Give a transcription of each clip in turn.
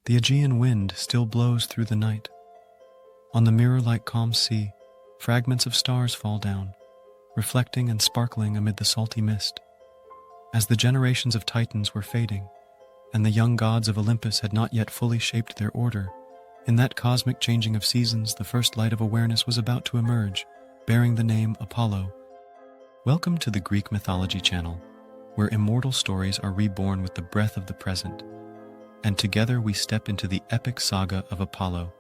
The Aegean wind still blows through the night. On the mirror-like calm sea, fragments of stars fall down, reflecting and sparkling amid the salty mist. As the generations of Titans were fading, and the young gods of Olympus had not yet fully shaped their order, in that cosmic changing of seasons, the first light of awareness was about to emerge, bearing the name Apollo. Welcome to the Greek Mythology channel, where immortal stories are reborn with the breath of the present. And together we step into the epic saga of Apollo,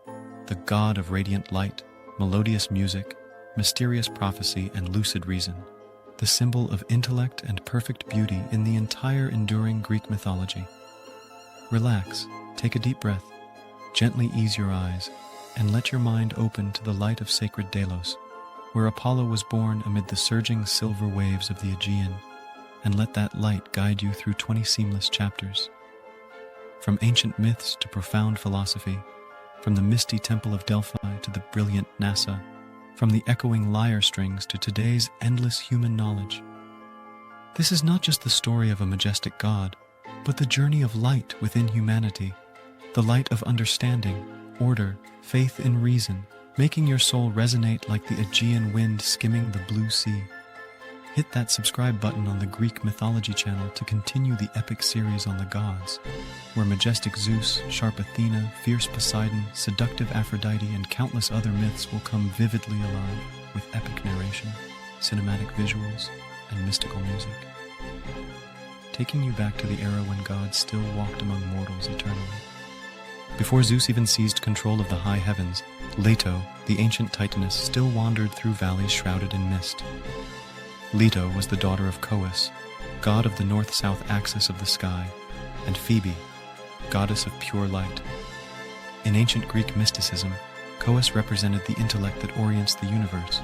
the god of radiant light, melodious music, mysterious prophecy, and lucid reason, the symbol of intellect and perfect beauty in the entire enduring Greek mythology. Relax, take a deep breath, gently ease your eyes, and let your mind open to the light of sacred Delos, where Apollo was born amid the surging silver waves of the Aegean, and let that light guide you through 20 seamless chapters. From ancient myths to profound philosophy, from the misty temple of Delphi to the brilliant NASA, from the echoing lyre strings to today's endless human knowledge. This is not just the story of a majestic god, but the journey of light within humanity, the light of understanding, order, faith in reason, making your soul resonate like the Aegean wind skimming the blue sea. Hit that subscribe button on the Greek Mythology channel to continue the epic series on the gods, where majestic Zeus, sharp Athena, fierce Poseidon, seductive Aphrodite, and countless other myths will come vividly alive with epic narration, cinematic visuals, and mystical music, taking you back to the era when gods still walked among mortals eternally. Before Zeus even seized control of the high heavens, Leto, the ancient Titaness, still wandered through valleys shrouded in mist. Leto was the daughter of Coeus, god of the north-south axis of the sky, and Phoebe, goddess of pure light. In ancient Greek mysticism, Coeus represented the intellect that orients the universe,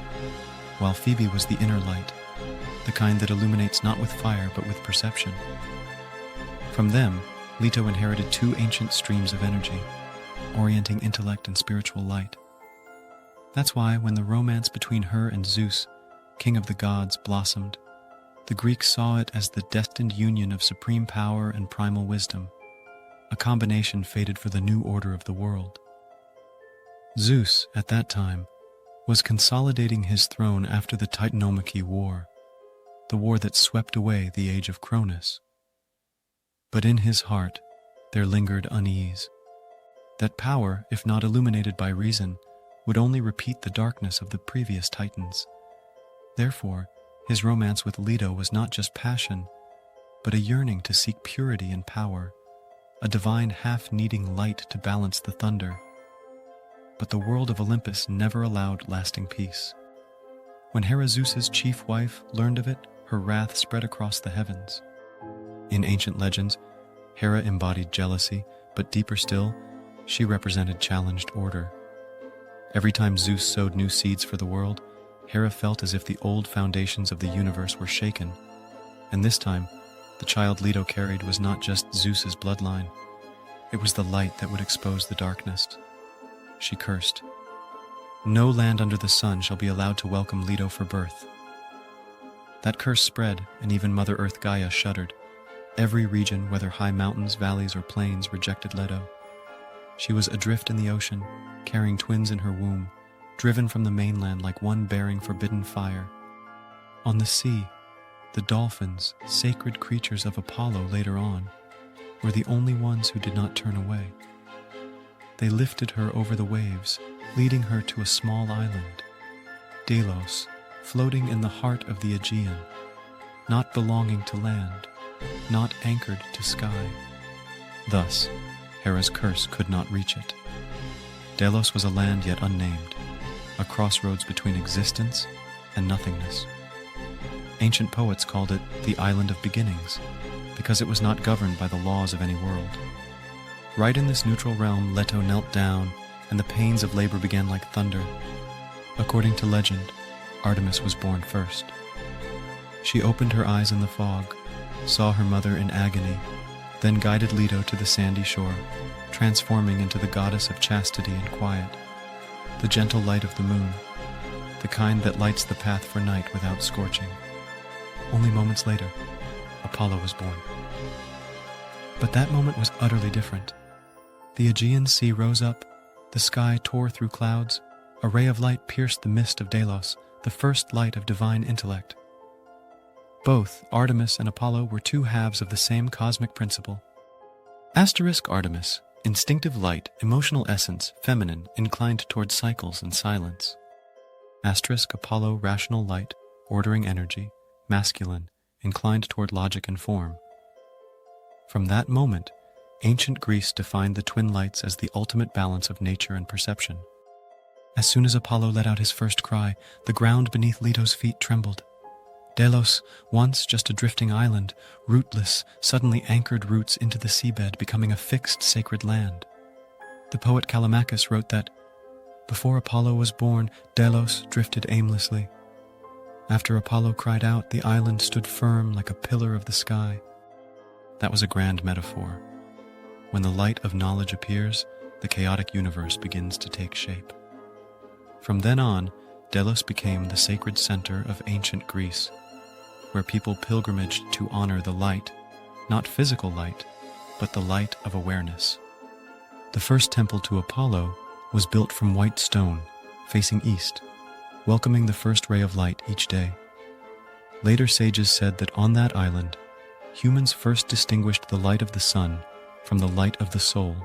while Phoebe was the inner light, the kind that illuminates not with fire but with perception. From them, Leto inherited two ancient streams of energy, orienting intellect and spiritual light. That's why when the romance between her and Zeus, king of the gods, blossomed, the Greeks saw it as the destined union of supreme power and primal wisdom, a combination fated for the new order of the world. Zeus, at that time, was consolidating his throne after the Titanomachy War, the war that swept away the age of Cronus. But in his heart, there lingered unease. That power, if not illuminated by reason, would only repeat the darkness of the previous Titans. Therefore, his romance with Leto was not just passion, but a yearning to seek purity and power, a divine half-needing light to balance the thunder. But the world of Olympus never allowed lasting peace. When Hera, Zeus's chief wife, learned of it, her wrath spread across the heavens. In ancient legends, Hera embodied jealousy, but deeper still, she represented challenged order. Every time Zeus sowed new seeds for the world, Hera felt as if the old foundations of the universe were shaken. And this time, the child Leto carried was not just Zeus's bloodline. It was the light that would expose the darkness. She cursed, "No land under the sun shall be allowed to welcome Leto for birth." That curse spread, and even Mother Earth Gaia shuddered. Every region, whether high mountains, valleys, or plains, rejected Leto. She was adrift in the ocean, carrying twins in her womb, driven from the mainland like one bearing forbidden fire. On the sea, the dolphins, sacred creatures of Apollo later on, were the only ones who did not turn away. They lifted her over the waves, leading her to a small island, Delos, floating in the heart of the Aegean, not belonging to land, not anchored to sky. Thus, Hera's curse could not reach it. Delos was a land yet unnamed, a crossroads between existence and nothingness. Ancient poets called it the Island of Beginnings, because it was not governed by the laws of any world. Right in this neutral realm, Leto knelt down, and the pains of labor began like thunder. According to legend, Artemis was born first. She opened her eyes in the fog, saw her mother in agony, then guided Leto to the sandy shore, transforming into the goddess of chastity and quiet, the gentle light of the moon, the kind that lights the path for night without scorching. Only moments later, Apollo was born. But that moment was utterly different. The Aegean Sea rose up, the sky tore through clouds, a ray of light pierced the mist of Delos, the first light of divine intellect. Both Artemis and Apollo were two halves of the same cosmic principle. Artemis, instinctive light, emotional essence, feminine, inclined toward cycles and silence. Apollo, rational light, ordering energy, masculine, inclined toward logic and form. From that moment, ancient Greece defined the twin lights as the ultimate balance of nature and perception. As soon as Apollo let out his first cry, the ground beneath Leto's feet trembled. Delos, once just a drifting island, rootless, suddenly anchored roots into the seabed, becoming a fixed sacred land. The poet Callimachus wrote that, before Apollo was born, Delos drifted aimlessly. After Apollo cried out, the island stood firm like a pillar of the sky. That was a grand metaphor. When the light of knowledge appears, the chaotic universe begins to take shape. From then on, Delos became the sacred center of ancient Greece, where people pilgrimaged to honor the light, not physical light, but the light of awareness. The first temple to Apollo was built from white stone, facing east, welcoming the first ray of light each day. Later sages said that on that island, humans first distinguished the light of the sun from the light of the soul.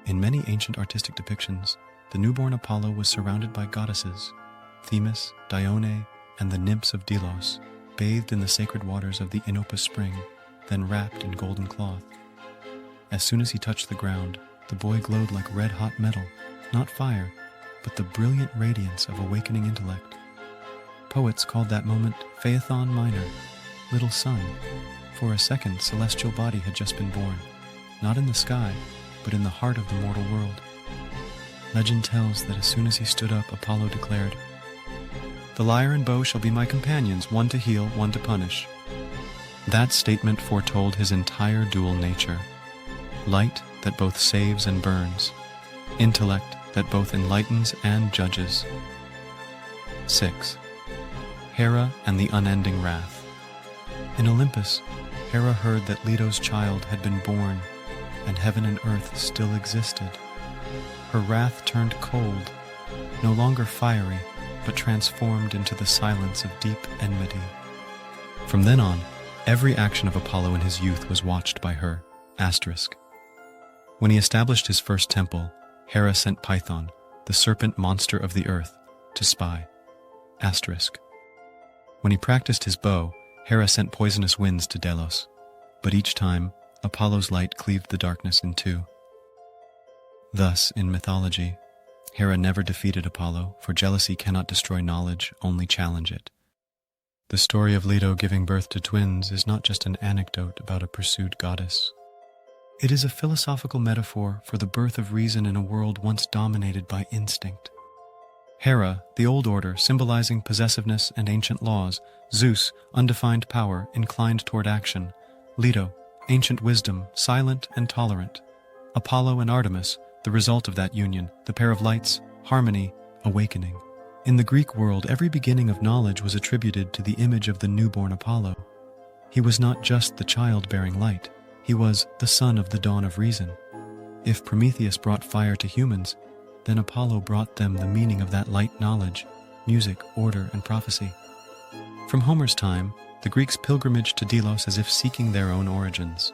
In many ancient artistic depictions, the newborn Apollo was surrounded by goddesses, Themis, Dione, and the nymphs of Delos, bathed in the sacred waters of the Inopus spring, then wrapped in golden cloth. As soon as he touched the ground, the boy glowed like red-hot metal, not fire, but the brilliant radiance of awakening intellect. Poets called that moment Phaethon Minor, little sun, for a second celestial body had just been born, not in the sky, but in the heart of the mortal world. Legend tells that as soon as he stood up, Apollo declared, "The lyre and bow shall be my companions, one to heal, one to punish." That statement foretold his entire dual nature: light that both saves and burns, intellect that both enlightens and judges. 6. Hera and the unending wrath. In Olympus, Hera heard that Leto's child had been born, and heaven and earth still existed. Her wrath turned cold, no longer fiery, but transformed into the silence of deep enmity. From then on, every action of Apollo in his youth was watched by her. When he established his first temple, Hera sent Python, the serpent monster of the earth, to spy. When he practiced his bow, Hera sent poisonous winds to Delos, but each time, Apollo's light cleaved the darkness in two. Thus, in mythology, Hera never defeated Apollo, for jealousy cannot destroy knowledge, only challenge it. The story of Leto giving birth to twins is not just an anecdote about a pursued goddess. It is a philosophical metaphor for the birth of reason in a world once dominated by instinct. Hera, the old order, symbolizing possessiveness and ancient laws; Zeus, undefined power, inclined toward action; Leto, ancient wisdom, silent and tolerant; Apollo and Artemis, the result of that union, the pair of lights, harmony, awakening. In the Greek world, every beginning of knowledge was attributed to the image of the newborn Apollo. He was not just the child bearing light, he was the son of the dawn of reason. If Prometheus brought fire to humans, then Apollo brought them the meaning of that light knowledge, music, order, and prophecy. From Homer's time, the Greeks pilgrimaged to Delos as if seeking their own origins.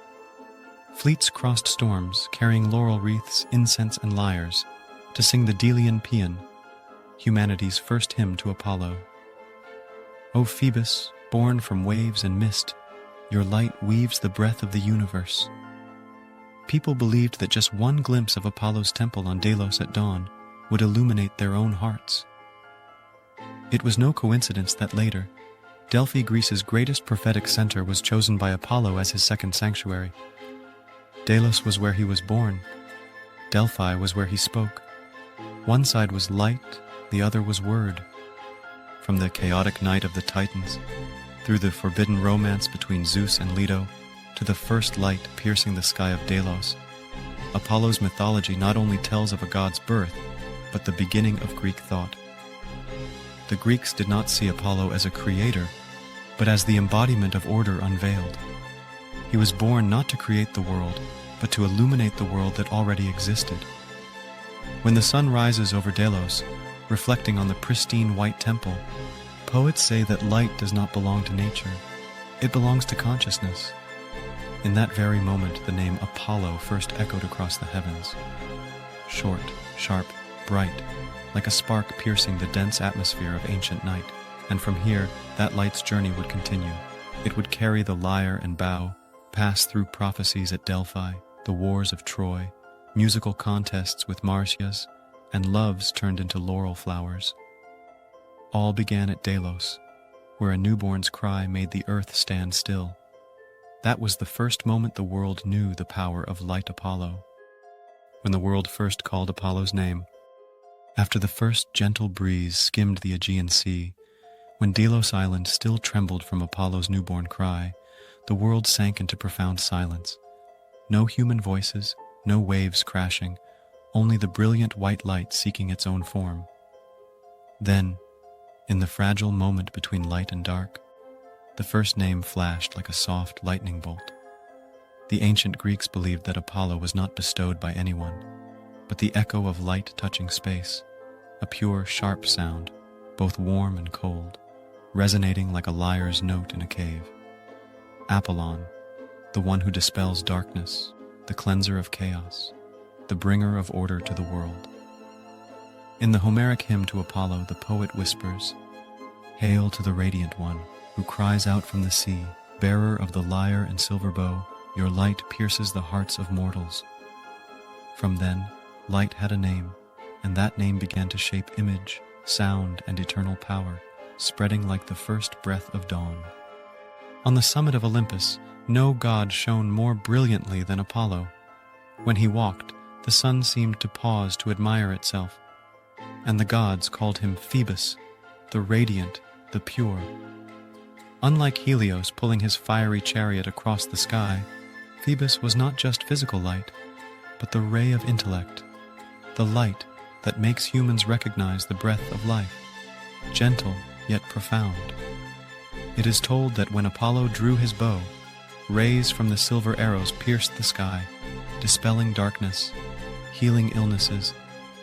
Fleets crossed storms, carrying laurel wreaths, incense, and lyres, to sing the Delian Paean, humanity's first hymn to Apollo. O Phoebus, born from waves and mist, your light weaves the breath of the universe. People believed that just one glimpse of Apollo's temple on Delos at dawn would illuminate their own hearts. It was no coincidence that later, Delphi, Greece's greatest prophetic center, was chosen by Apollo as his second sanctuary. Delos was where he was born. Delphi was where he spoke. One side was light, the other was word. From the chaotic night of the Titans, through the forbidden romance between Zeus and Leto, to the first light piercing the sky of Delos, Apollo's mythology not only tells of a god's birth, but the beginning of Greek thought. The Greeks did not see Apollo as a creator, but as the embodiment of order unveiled. He was born not to create the world, but to illuminate the world that already existed. When the sun rises over Delos, reflecting on the pristine white temple, poets say that light does not belong to nature. It belongs to consciousness. In that very moment, the name Apollo first echoed across the heavens. Short, sharp, bright, like a spark piercing the dense atmosphere of ancient night. And from here, that light's journey would continue. It would carry the lyre and bow, pass through prophecies at Delphi, the wars of Troy, musical contests with Marsyas, and loves turned into laurel flowers. All began at Delos, where a newborn's cry made the earth stand still. That was the first moment the world knew the power of light Apollo. When the world first called Apollo's name, after the first gentle breeze skimmed the Aegean Sea, when Delos Island still trembled from Apollo's newborn cry, the world sank into profound silence. No human voices, no waves crashing, only the brilliant white light seeking its own form. Then, in the fragile moment between light and dark, the first name flashed like a soft lightning bolt. The ancient Greeks believed that Apollo was not bestowed by anyone, but the echo of light touching space, a pure, sharp sound, both warm and cold, resonating like a lyre's note in a cave. Apollon, the one who dispels darkness, the cleanser of chaos, the bringer of order to the world. In the Homeric hymn to Apollo, the poet whispers, "Hail to the radiant one, who cries out from the sea, bearer of the lyre and silver bow, your light pierces the hearts of mortals." From then, light had a name, and that name began to shape image, sound, and eternal power, spreading like the first breath of dawn. On the summit of Olympus, no god shone more brilliantly than Apollo. When he walked, the sun seemed to pause to admire itself, and the gods called him Phoebus, the radiant, the pure. Unlike Helios pulling his fiery chariot across the sky, Phoebus was not just physical light, but the ray of intellect, the light that makes humans recognize the breath of life, gentle yet profound. It is told that when Apollo drew his bow, rays from the silver arrows pierced the sky, dispelling darkness, healing illnesses,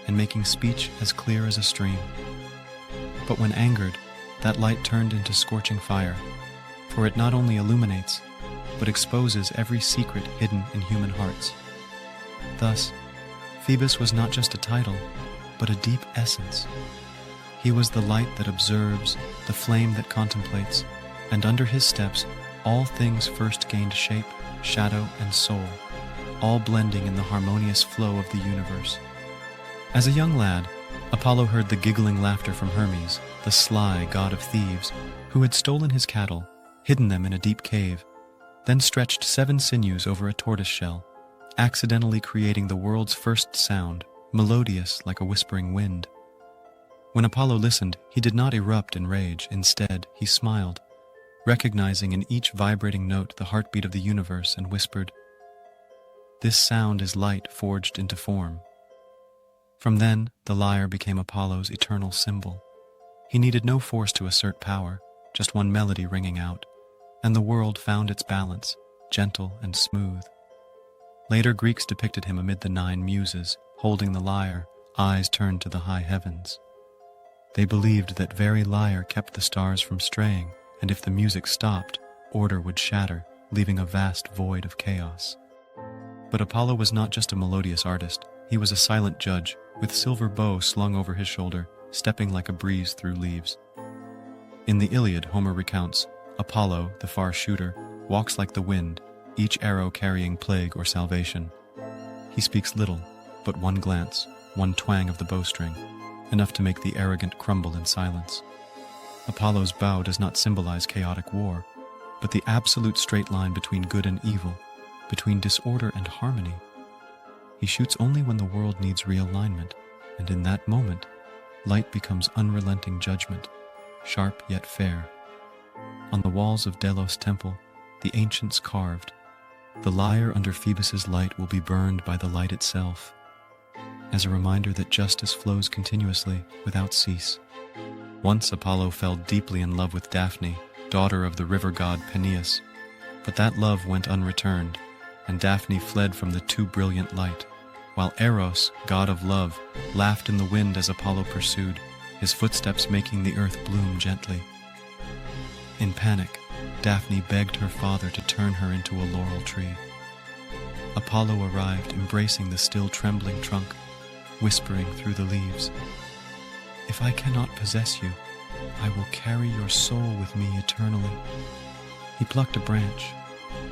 and making speech as clear as a stream. But when angered, that light turned into scorching fire, for it not only illuminates, but exposes every secret hidden in human hearts. Thus, Phoebus was not just a title, but a deep essence. He was the light that observes, the flame that contemplates, and under his steps, all things first gained shape, shadow, and soul, all blending in the harmonious flow of the universe. As a young lad, Apollo heard the giggling laughter from Hermes, the sly god of thieves, who had stolen his cattle, hidden them in a deep cave, then stretched 7 sinews over a tortoise shell, accidentally creating the world's first sound, melodious like a whispering wind. When Apollo listened, he did not erupt in rage. Instead, he smiled, recognizing in each vibrating note the heartbeat of the universe, and whispered, "This sound is light forged into form." From then, the lyre became Apollo's eternal symbol. He needed no force to assert power, just one melody ringing out, and the world found its balance, gentle and smooth. Later Greeks depicted him amid the 9 muses, holding the lyre, eyes turned to the high heavens. They believed that very lyre kept the stars from straying, and if the music stopped, order would shatter, leaving a vast void of chaos. But Apollo was not just a melodious artist. He was a silent judge, with silver bow slung over his shoulder, stepping like a breeze through leaves. In the Iliad, Homer recounts, Apollo, the far shooter, walks like the wind, each arrow carrying plague or salvation. He speaks little, but one glance, one twang of the bowstring, enough to make the arrogant crumble in silence. Apollo's bow does not symbolize chaotic war, but the absolute straight line between good and evil, between disorder and harmony. He shoots only when the world needs realignment, and in that moment, light becomes unrelenting judgment, sharp yet fair. On the walls of Delos' temple, the ancients carved, "The lyre under Phoebus's light will be burned by the light itself," as a reminder that justice flows continuously without cease. Once Apollo fell deeply in love with Daphne, daughter of the river god Peneus, but that love went unreturned. and Daphne fled from the too brilliant light, while Eros, god of love, laughed in the wind as Apollo pursued, his footsteps making the earth bloom gently. In panic, Daphne begged her father to turn her into a laurel tree. Apollo arrived, embracing the still trembling trunk, whispering through the leaves, "If I cannot possess you, I will carry your soul with me eternally." He plucked a branch,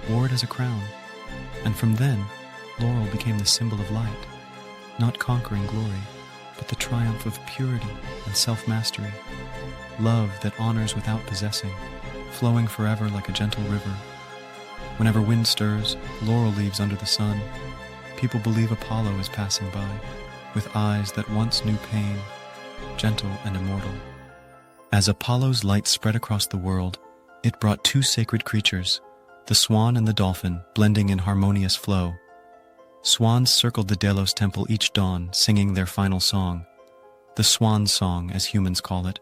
wore it as a crown, and from then, laurel became the symbol of light, not conquering glory, but the triumph of purity and self-mastery, love that honors without possessing, flowing forever like a gentle river. Whenever wind stirs, laurel leaves under the sun, people believe Apollo is passing by, with eyes that once knew pain, gentle and immortal. As Apollo's light spread across the world, it brought two sacred creatures, the swan and the dolphin, blending in harmonious flow. Swans circled the Delos temple each dawn, singing their final song, the swan song, as humans call it.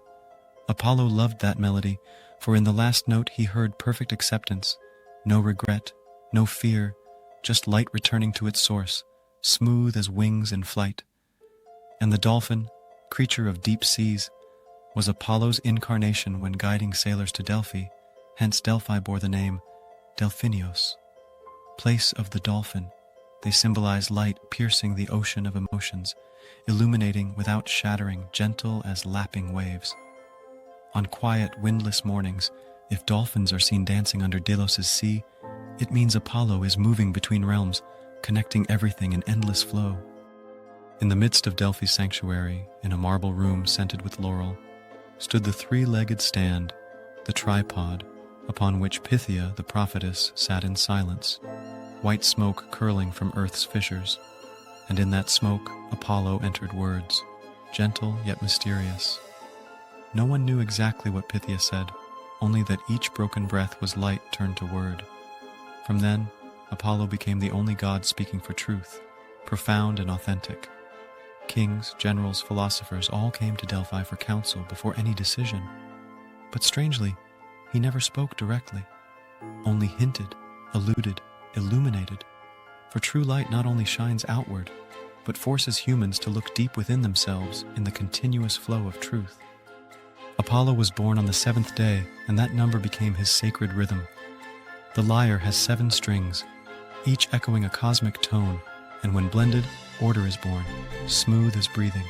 Apollo loved that melody, for in the last note he heard perfect acceptance, no regret, no fear, just light returning to its source, smooth as wings in flight. And the dolphin, creature of deep seas, was Apollo's incarnation when guiding sailors to Delphi, hence Delphi bore the name Delphinios, place of the dolphin. They symbolize light piercing the ocean of emotions, illuminating without shattering, gentle as lapping waves. On quiet, windless mornings, if dolphins are seen dancing under Delos' sea, it means Apollo is moving between realms, connecting everything in endless flow. In the midst of Delphi's sanctuary, in a marble room scented with laurel, stood the three-legged stand, the tripod, upon which Pythia, the prophetess, sat in silence, white smoke curling from earth's fissures, and in that smoke Apollo entered words, gentle yet mysterious. No one knew exactly what Pythia said, only that each broken breath was light turned to word. From then, Apollo became the only god speaking for truth, profound and authentic. Kings, generals, philosophers all came to Delphi for counsel before any decision. But strangely, he never spoke directly, only hinted, alluded, illuminated. For true light not only shines outward, but forces humans to look deep within themselves in the continuous flow of truth. Apollo was born on the seventh day, and that number became his sacred rhythm. The lyre has 7 strings, each echoing a cosmic tone, and when blended, order is born, smooth as breathing.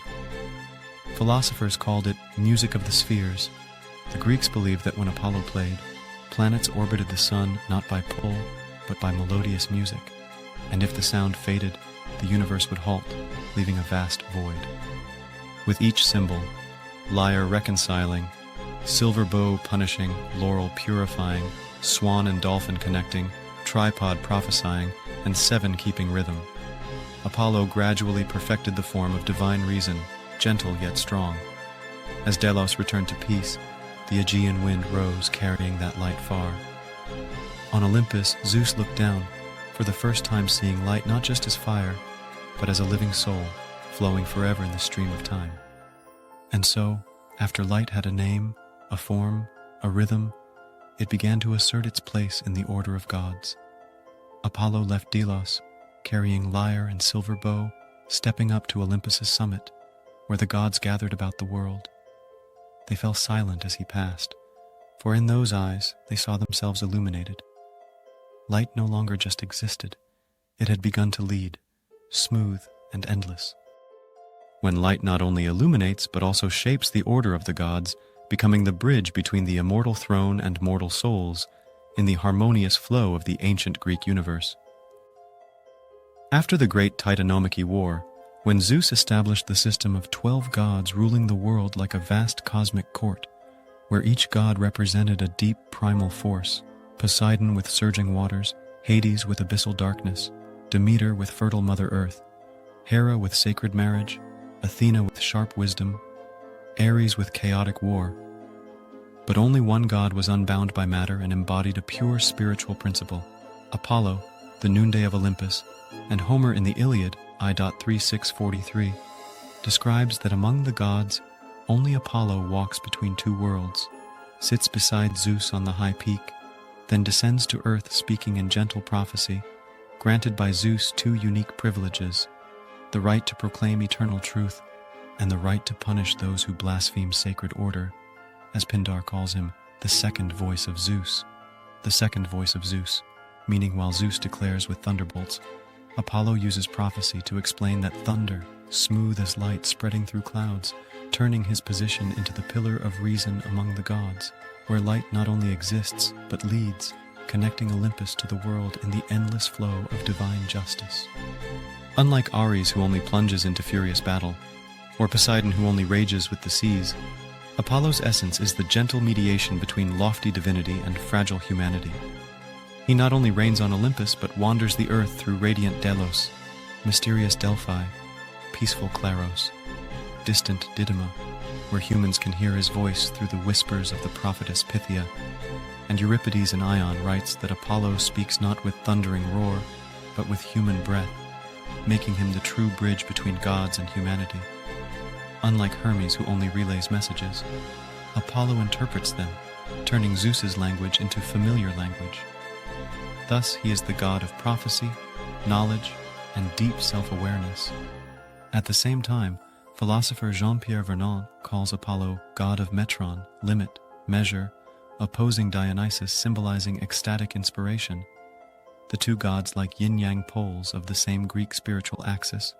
Philosophers called it music of the spheres. The Greeks believed that when Apollo played, planets orbited the sun not by pull, but by melodious music, and if the sound faded, the universe would halt, leaving a vast void. With each symbol, lyre reconciling, silver bow punishing, laurel purifying, swan and dolphin connecting, tripod prophesying, and 7 keeping rhythm, Apollo gradually perfected the form of divine reason, gentle yet strong. As Delos returned to peace, the Aegean wind rose, carrying that light far. On Olympus, Zeus looked down, for the first time seeing light not just as fire, but as a living soul, flowing forever in the stream of time. And so, after light had a name, a form, a rhythm, it began to assert its place in the order of gods. Apollo left Delos, carrying lyre and silver bow, stepping up to Olympus' summit, where the gods gathered about the world. They fell silent as he passed, for in those eyes they saw themselves illuminated. Light no longer just existed, it had begun to lead, smooth and endless. When light not only illuminates but also shapes the order of the gods, becoming the bridge between the immortal throne and mortal souls in the harmonious flow of the ancient Greek universe. After the Great Titanomachy War, when Zeus established the system of 12 gods ruling the world like a vast cosmic court, where each god represented a deep primal force, Poseidon with surging waters, Hades with abyssal darkness, Demeter with fertile Mother Earth, Hera with sacred marriage, Athena with sharp wisdom, Ares with chaotic war. But only one god was unbound by matter and embodied a pure spiritual principle, Apollo, the noonday of Olympus, and Homer in the Iliad, I.3643, describes that among the gods, only Apollo walks between two worlds, sits beside Zeus on the high peak, then descends to earth speaking in gentle prophecy, granted by Zeus two unique privileges: the right to proclaim eternal truth and the right to punish those who blaspheme sacred order, as Pindar calls him, the second voice of Zeus. The second voice of Zeus, meaning while Zeus declares with thunderbolts, Apollo uses prophecy to explain that thunder, smooth as light spreading through clouds, turning his position into the pillar of reason among the gods, where light not only exists but leads, connecting Olympus to the world in the endless flow of divine justice. Unlike Ares, who only plunges into furious battle, or Poseidon, who only rages with the seas, Apollo's essence is the gentle mediation between lofty divinity and fragile humanity. He not only reigns on Olympus, but wanders the earth through radiant Delos, mysterious Delphi, peaceful Claros, distant Didyma, where humans can hear his voice through the whispers of the prophetess Pythia, and Euripides in Ion writes that Apollo speaks not with thundering roar, but with human breath, making him the true bridge between gods and humanity. Unlike Hermes, who only relays messages, Apollo interprets them, turning Zeus's language into familiar language. Thus, he is the god of prophecy, knowledge, and deep self-awareness. At the same time, philosopher Jean-Pierre Vernant calls Apollo god of metron, limit, measure, opposing Dionysus, symbolizing ecstatic inspiration. The two gods like yin-yang poles of the same Greek spiritual axis,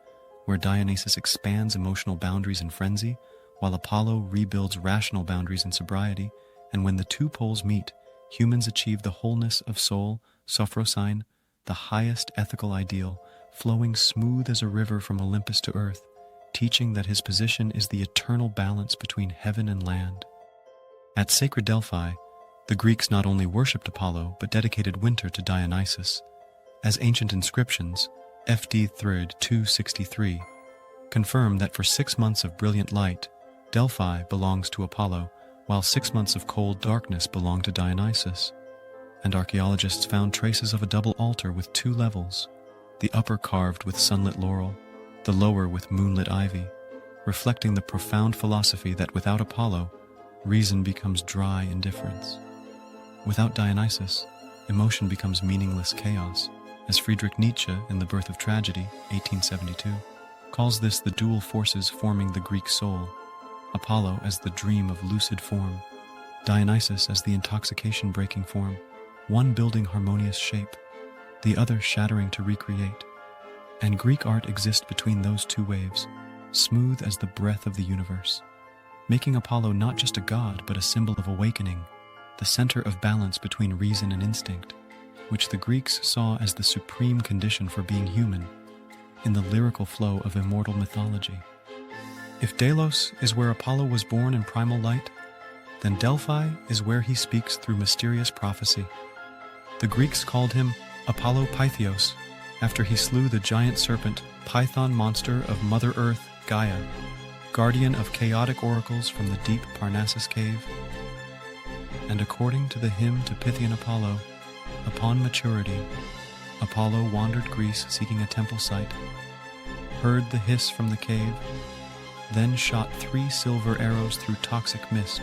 where Dionysus expands emotional boundaries in frenzy, while Apollo rebuilds rational boundaries in sobriety, and when the two poles meet, humans achieve the wholeness of soul, sophrosine, the highest ethical ideal, flowing smooth as a river from Olympus to earth, teaching that his position is the eternal balance between heaven and land. At sacred Delphi, the Greeks not only worshipped Apollo, but dedicated winter to Dionysus, as ancient inscriptions, FD 3rd 263, confirm that for 6 months of brilliant light, Delphi belongs to Apollo, while 6 months of cold darkness belong to Dionysus. And archaeologists found traces of a double altar with 2 levels, the upper carved with sunlit laurel, the lower with moonlit ivy, reflecting the profound philosophy that without Apollo, reason becomes dry indifference. Without Dionysus, emotion becomes meaningless chaos, as Friedrich Nietzsche in The Birth of Tragedy, 1872, calls this the dual forces forming the Greek soul, Apollo as the dream of lucid form, Dionysus as the intoxication-breaking form, one building harmonious shape, the other shattering to recreate. And Greek art exists between those two waves, smooth as the breath of the universe, making Apollo not just a god but a symbol of awakening, the center of balance between reason and instinct, which the Greeks saw as the supreme condition for being human, in the lyrical flow of immortal mythology. If Delos is where Apollo was born in primal light, then Delphi is where he speaks through mysterious prophecy. The Greeks called him Apollo Pythios, after he slew the giant serpent, python monster of Mother Earth, Gaia, guardian of chaotic oracles from the deep Parnassus cave. And according to the hymn to Pythian Apollo, upon maturity, Apollo wandered Greece seeking a temple site, heard the hiss from the cave, then shot 3 silver arrows through toxic mist,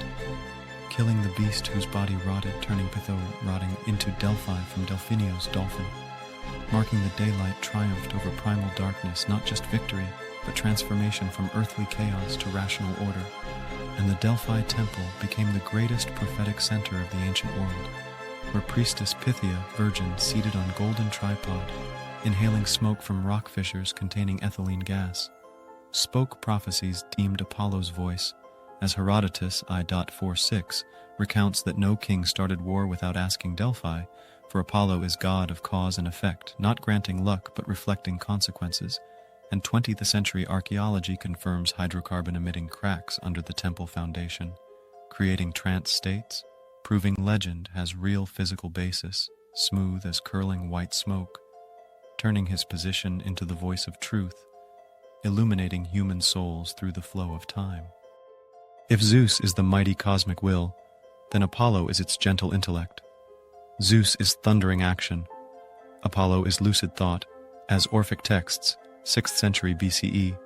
killing the beast whose body rotted, turning Pytho rotting into Delphi from Delphinio's dolphin, marking the daylight triumphed over primal darkness, not just victory, but transformation from earthly chaos to rational order. And the Delphi temple became the greatest prophetic center of the ancient world, where priestess Pythia, virgin, seated on golden tripod, inhaling smoke from rock fissures containing ethylene gas, spoke prophecies deemed Apollo's voice, as Herodotus I.46 recounts that no king started war without asking Delphi, for Apollo is god of cause and effect, not granting luck but reflecting consequences, and 20th century archaeology confirms hydrocarbon-emitting cracks under the temple foundation, creating trance states, proving legend has real physical basis, smooth as curling white smoke, turning his position into the voice of truth, illuminating human souls through the flow of time. If Zeus is the mighty cosmic will, then Apollo is its gentle intellect. Zeus is thundering action. Apollo is lucid thought, as Orphic texts, 6th century BCE,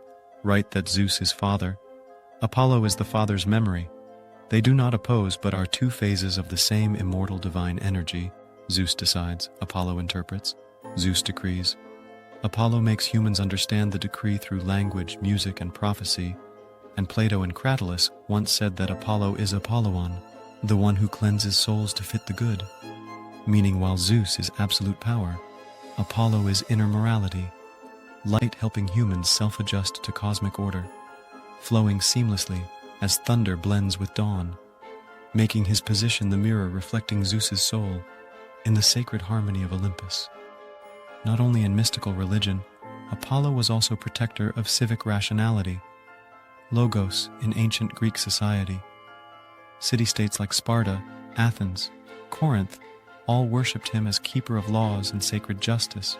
write that Zeus is father. Apollo is the father's memory. They do not oppose but are 2 phases of the same immortal divine energy, Zeus decides, Apollo interprets, Zeus decrees. Apollo makes humans understand the decree through language, music, and prophecy, and Plato and Cratylus once said that Apollo is Apollon, the one who cleanses souls to fit the good, meaning while Zeus is absolute power, Apollo is inner morality, light helping humans self-adjust to cosmic order, flowing seamlessly as thunder blends with dawn, making his position the mirror reflecting Zeus's soul in the sacred harmony of Olympus. Not only in mystical religion, Apollo was also protector of civic rationality, logos in ancient Greek society. City-states like Sparta, Athens, Corinth all worshipped him as keeper of laws and sacred justice.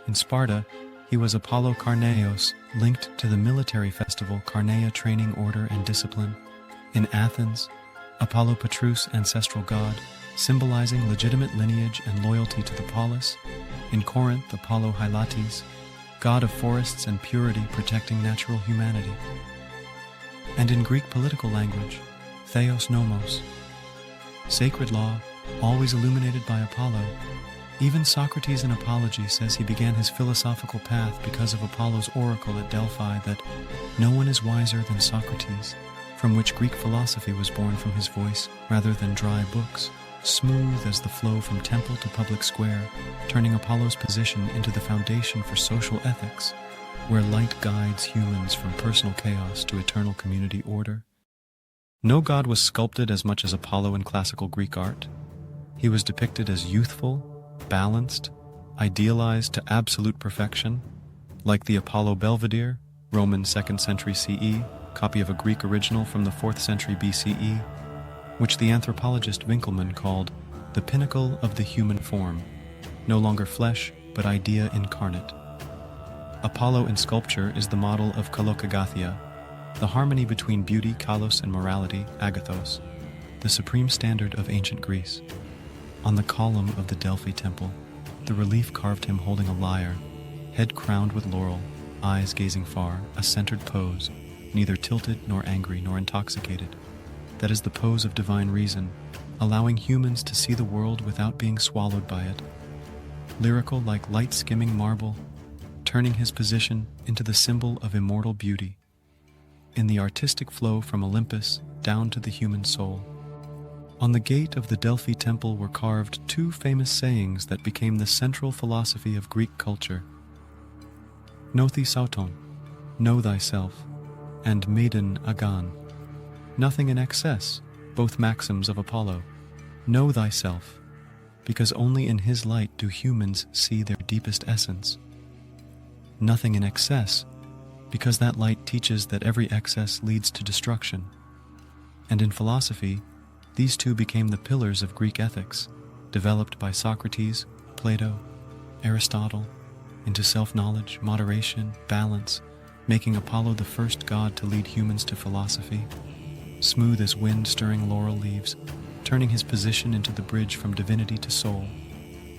In Sparta, he was Apollo Karneos, linked to the military festival Carneia, training order and discipline. In Athens, Apollo Petrus, ancestral god, symbolizing legitimate lineage and loyalty to the polis. In Corinth, Apollo Hylates, god of forests and purity, protecting natural humanity. And in Greek political language, Theos Nomos, sacred law, always illuminated by Apollo. Even Socrates in Apology says he began his philosophical path because of Apollo's oracle at Delphi that no one is wiser than Socrates, from which Greek philosophy was born from his voice rather than dry books, smooth as the flow from temple to public square, turning Apollo's position into the foundation for social ethics, where light guides humans from personal chaos to eternal community order. No god was sculpted as much as Apollo in classical Greek art. He was depicted as youthful, balanced, idealized to absolute perfection, like the Apollo Belvedere, Roman 2nd century CE, copy of a Greek original from the 4th century BCE, which the anthropologist Winckelmann called the pinnacle of the human form, no longer flesh, but idea incarnate. Apollo in sculpture is the model of kalokagathia, the harmony between beauty, kalos, and morality, agathos, the supreme standard of ancient Greece. On the column of the Delphi temple, the relief carved him holding a lyre, head crowned with laurel, eyes gazing far, a centered pose, neither tilted nor angry nor intoxicated. That is the pose of divine reason, allowing humans to see the world without being swallowed by it. Lyrical like light skimming marble, turning his position into the symbol of immortal beauty. In the artistic flow from Olympus down to the human soul. On the gate of the Delphi temple were carved two famous sayings that became the central philosophy of Greek culture. Nothi sauton, know thyself, and maiden agan, nothing in excess, both maxims of Apollo. Know thyself, because only in his light do humans see their deepest essence. Nothing in excess, because that light teaches that every excess leads to destruction. And in philosophy, these two became the pillars of Greek ethics, developed by Socrates, Plato, Aristotle, into self-knowledge, moderation, balance, making Apollo the first god to lead humans to philosophy. Smooth as wind stirring laurel leaves, turning his position into the bridge from divinity to soul,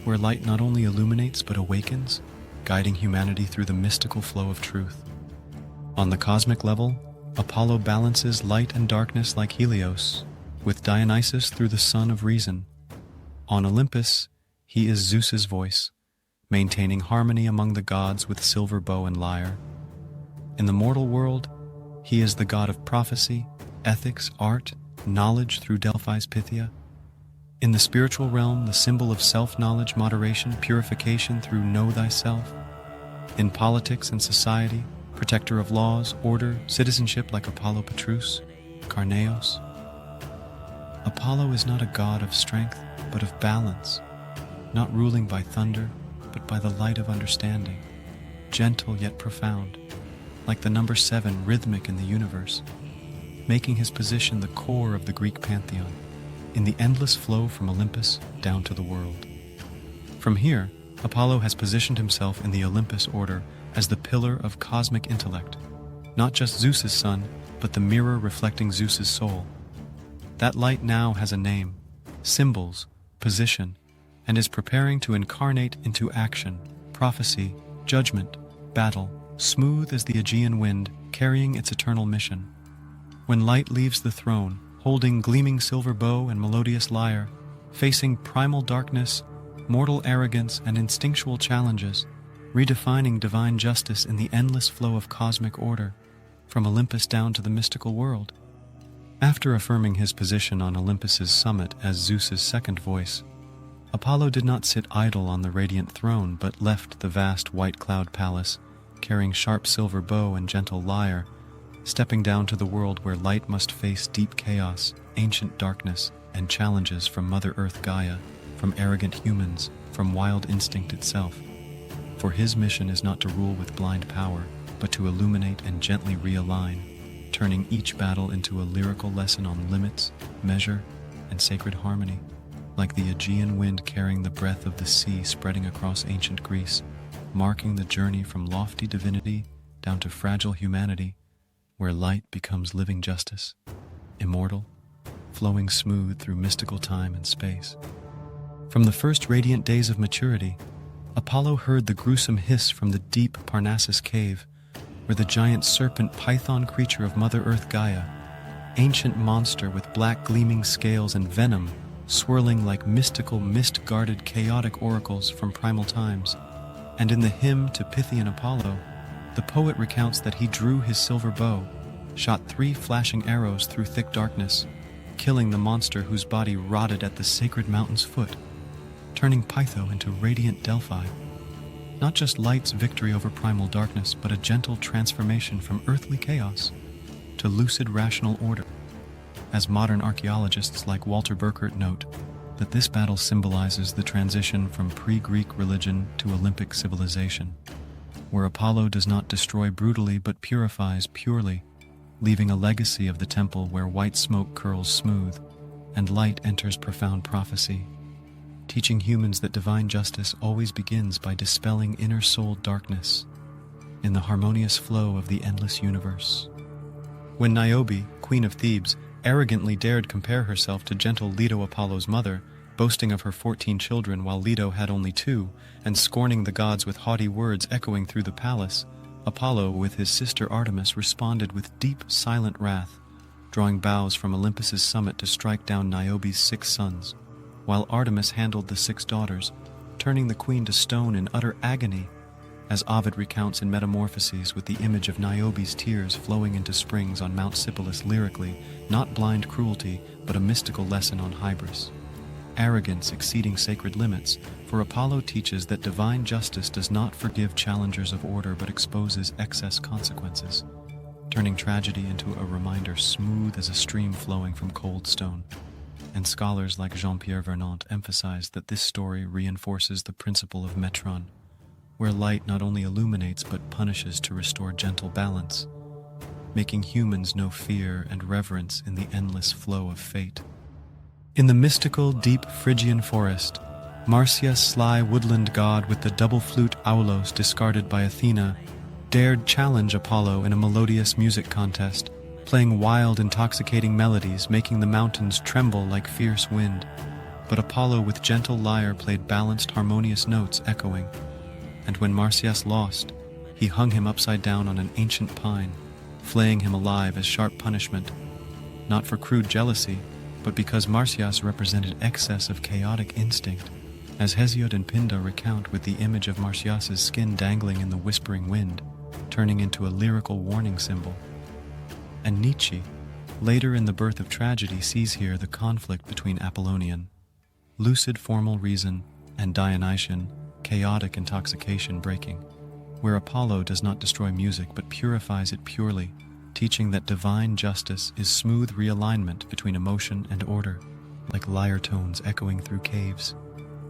where light not only illuminates but awakens, guiding humanity through the mystical flow of truth. On the cosmic level, Apollo balances light and darkness like Helios, with Dionysus through the sun of reason. On Olympus, he is Zeus's voice, maintaining harmony among the gods with silver bow and lyre. In the mortal world, he is the god of prophecy, ethics, art, knowledge through Delphi's Pythia. In the spiritual realm, the symbol of self-knowledge, moderation, purification through know thyself. In politics and society, protector of laws, order, citizenship like Apollo Petrus, Karneos. Apollo is not a god of strength, but of balance, not ruling by thunder, but by the light of understanding, gentle yet profound, like the number 7 rhythmic in the universe, making his position the core of the Greek pantheon, in the endless flow from Olympus down to the world. From here, Apollo has positioned himself in the Olympus order as the pillar of cosmic intellect, not just Zeus's son, but the mirror reflecting Zeus's soul. That light now has a name, symbols, position, and is preparing to incarnate into action, prophecy, judgment, battle, smooth as the Aegean wind, carrying its eternal mission. When light leaves the throne, holding gleaming silver bow and melodious lyre, facing primal darkness, mortal arrogance and instinctual challenges, redefining divine justice in the endless flow of cosmic order, from Olympus down to the mystical world. After affirming his position on Olympus's summit as Zeus's second voice, Apollo did not sit idle on the radiant throne, but left the vast white cloud palace, carrying sharp silver bow and gentle lyre, stepping down to the world where light must face deep chaos, ancient darkness, and challenges from Mother Earth Gaia, from arrogant humans, from wild instinct itself. For his mission is not to rule with blind power, but to illuminate and gently realign, turning each battle into a lyrical lesson on limits, measure, and sacred harmony, like the Aegean wind carrying the breath of the sea spreading across ancient Greece, marking the journey from lofty divinity down to fragile humanity, where light becomes living justice, immortal, flowing smooth through mystical time and space. From the first radiant days of maturity, Apollo heard the gruesome hiss from the deep Parnassus cave, where the giant serpent python creature of Mother Earth Gaia, ancient monster with black gleaming scales and venom, swirling like mystical mist-guarded chaotic oracles from primal times. And in the hymn to Pythian Apollo, the poet recounts that he drew his silver bow, shot 3 flashing arrows through thick darkness, killing the monster whose body rotted at the sacred mountain's foot, turning Pytho into radiant Delphi. Not just light's victory over primal darkness, but a gentle transformation from earthly chaos to lucid rational order. As modern archaeologists like Walter Burkert note, that this battle symbolizes the transition from pre-Greek religion to Olympic civilization, where Apollo does not destroy brutally but purifies purely, leaving a legacy of the temple where white smoke curls smooth and light enters profound prophecy, teaching humans that divine justice always begins by dispelling inner soul darkness in the harmonious flow of the endless universe. When Niobe, queen of Thebes, arrogantly dared compare herself to gentle Leto, Apollo's mother, boasting of her 14 children while Leto had only 2, and scorning the gods with haughty words echoing through the palace, Apollo, with his sister Artemis, responded with deep, silent wrath, drawing bows from Olympus's summit to strike down Niobe's 6 sons, while Artemis handled the 6 daughters, turning the queen to stone in utter agony, as Ovid recounts in Metamorphoses, with the image of Niobe's tears flowing into springs on Mount Sipylus lyrically, not blind cruelty, but a mystical lesson on hybris. Arrogance exceeding sacred limits, for Apollo teaches that divine justice does not forgive challengers of order but exposes excess consequences, turning tragedy into a reminder smooth as a stream flowing from cold stone. And scholars like Jean-Pierre Vernant emphasize that this story reinforces the principle of Metron, where light not only illuminates but punishes to restore gentle balance, making humans know fear and reverence in the endless flow of fate. In the mystical, deep Phrygian forest, Marsyas, sly woodland god with the double flute aulos discarded by Athena, dared challenge Apollo in a melodious music contest, playing wild, intoxicating melodies, making the mountains tremble like fierce wind. But Apollo with gentle lyre played balanced, harmonious notes echoing. And when Marsyas lost, he hung him upside down on an ancient pine, flaying him alive as sharp punishment, not for crude jealousy, but because Marsyas represented excess of chaotic instinct, as Hesiod and Pindar recount, with the image of Marsyas's skin dangling in the whispering wind, turning into a lyrical warning symbol. And Nietzsche, later in The Birth of Tragedy, sees here the conflict between Apollonian, lucid formal reason, and Dionysian, chaotic intoxication breaking, where Apollo does not destroy music but purifies it purely, teaching that divine justice is smooth realignment between emotion and order, like lyre tones echoing through caves,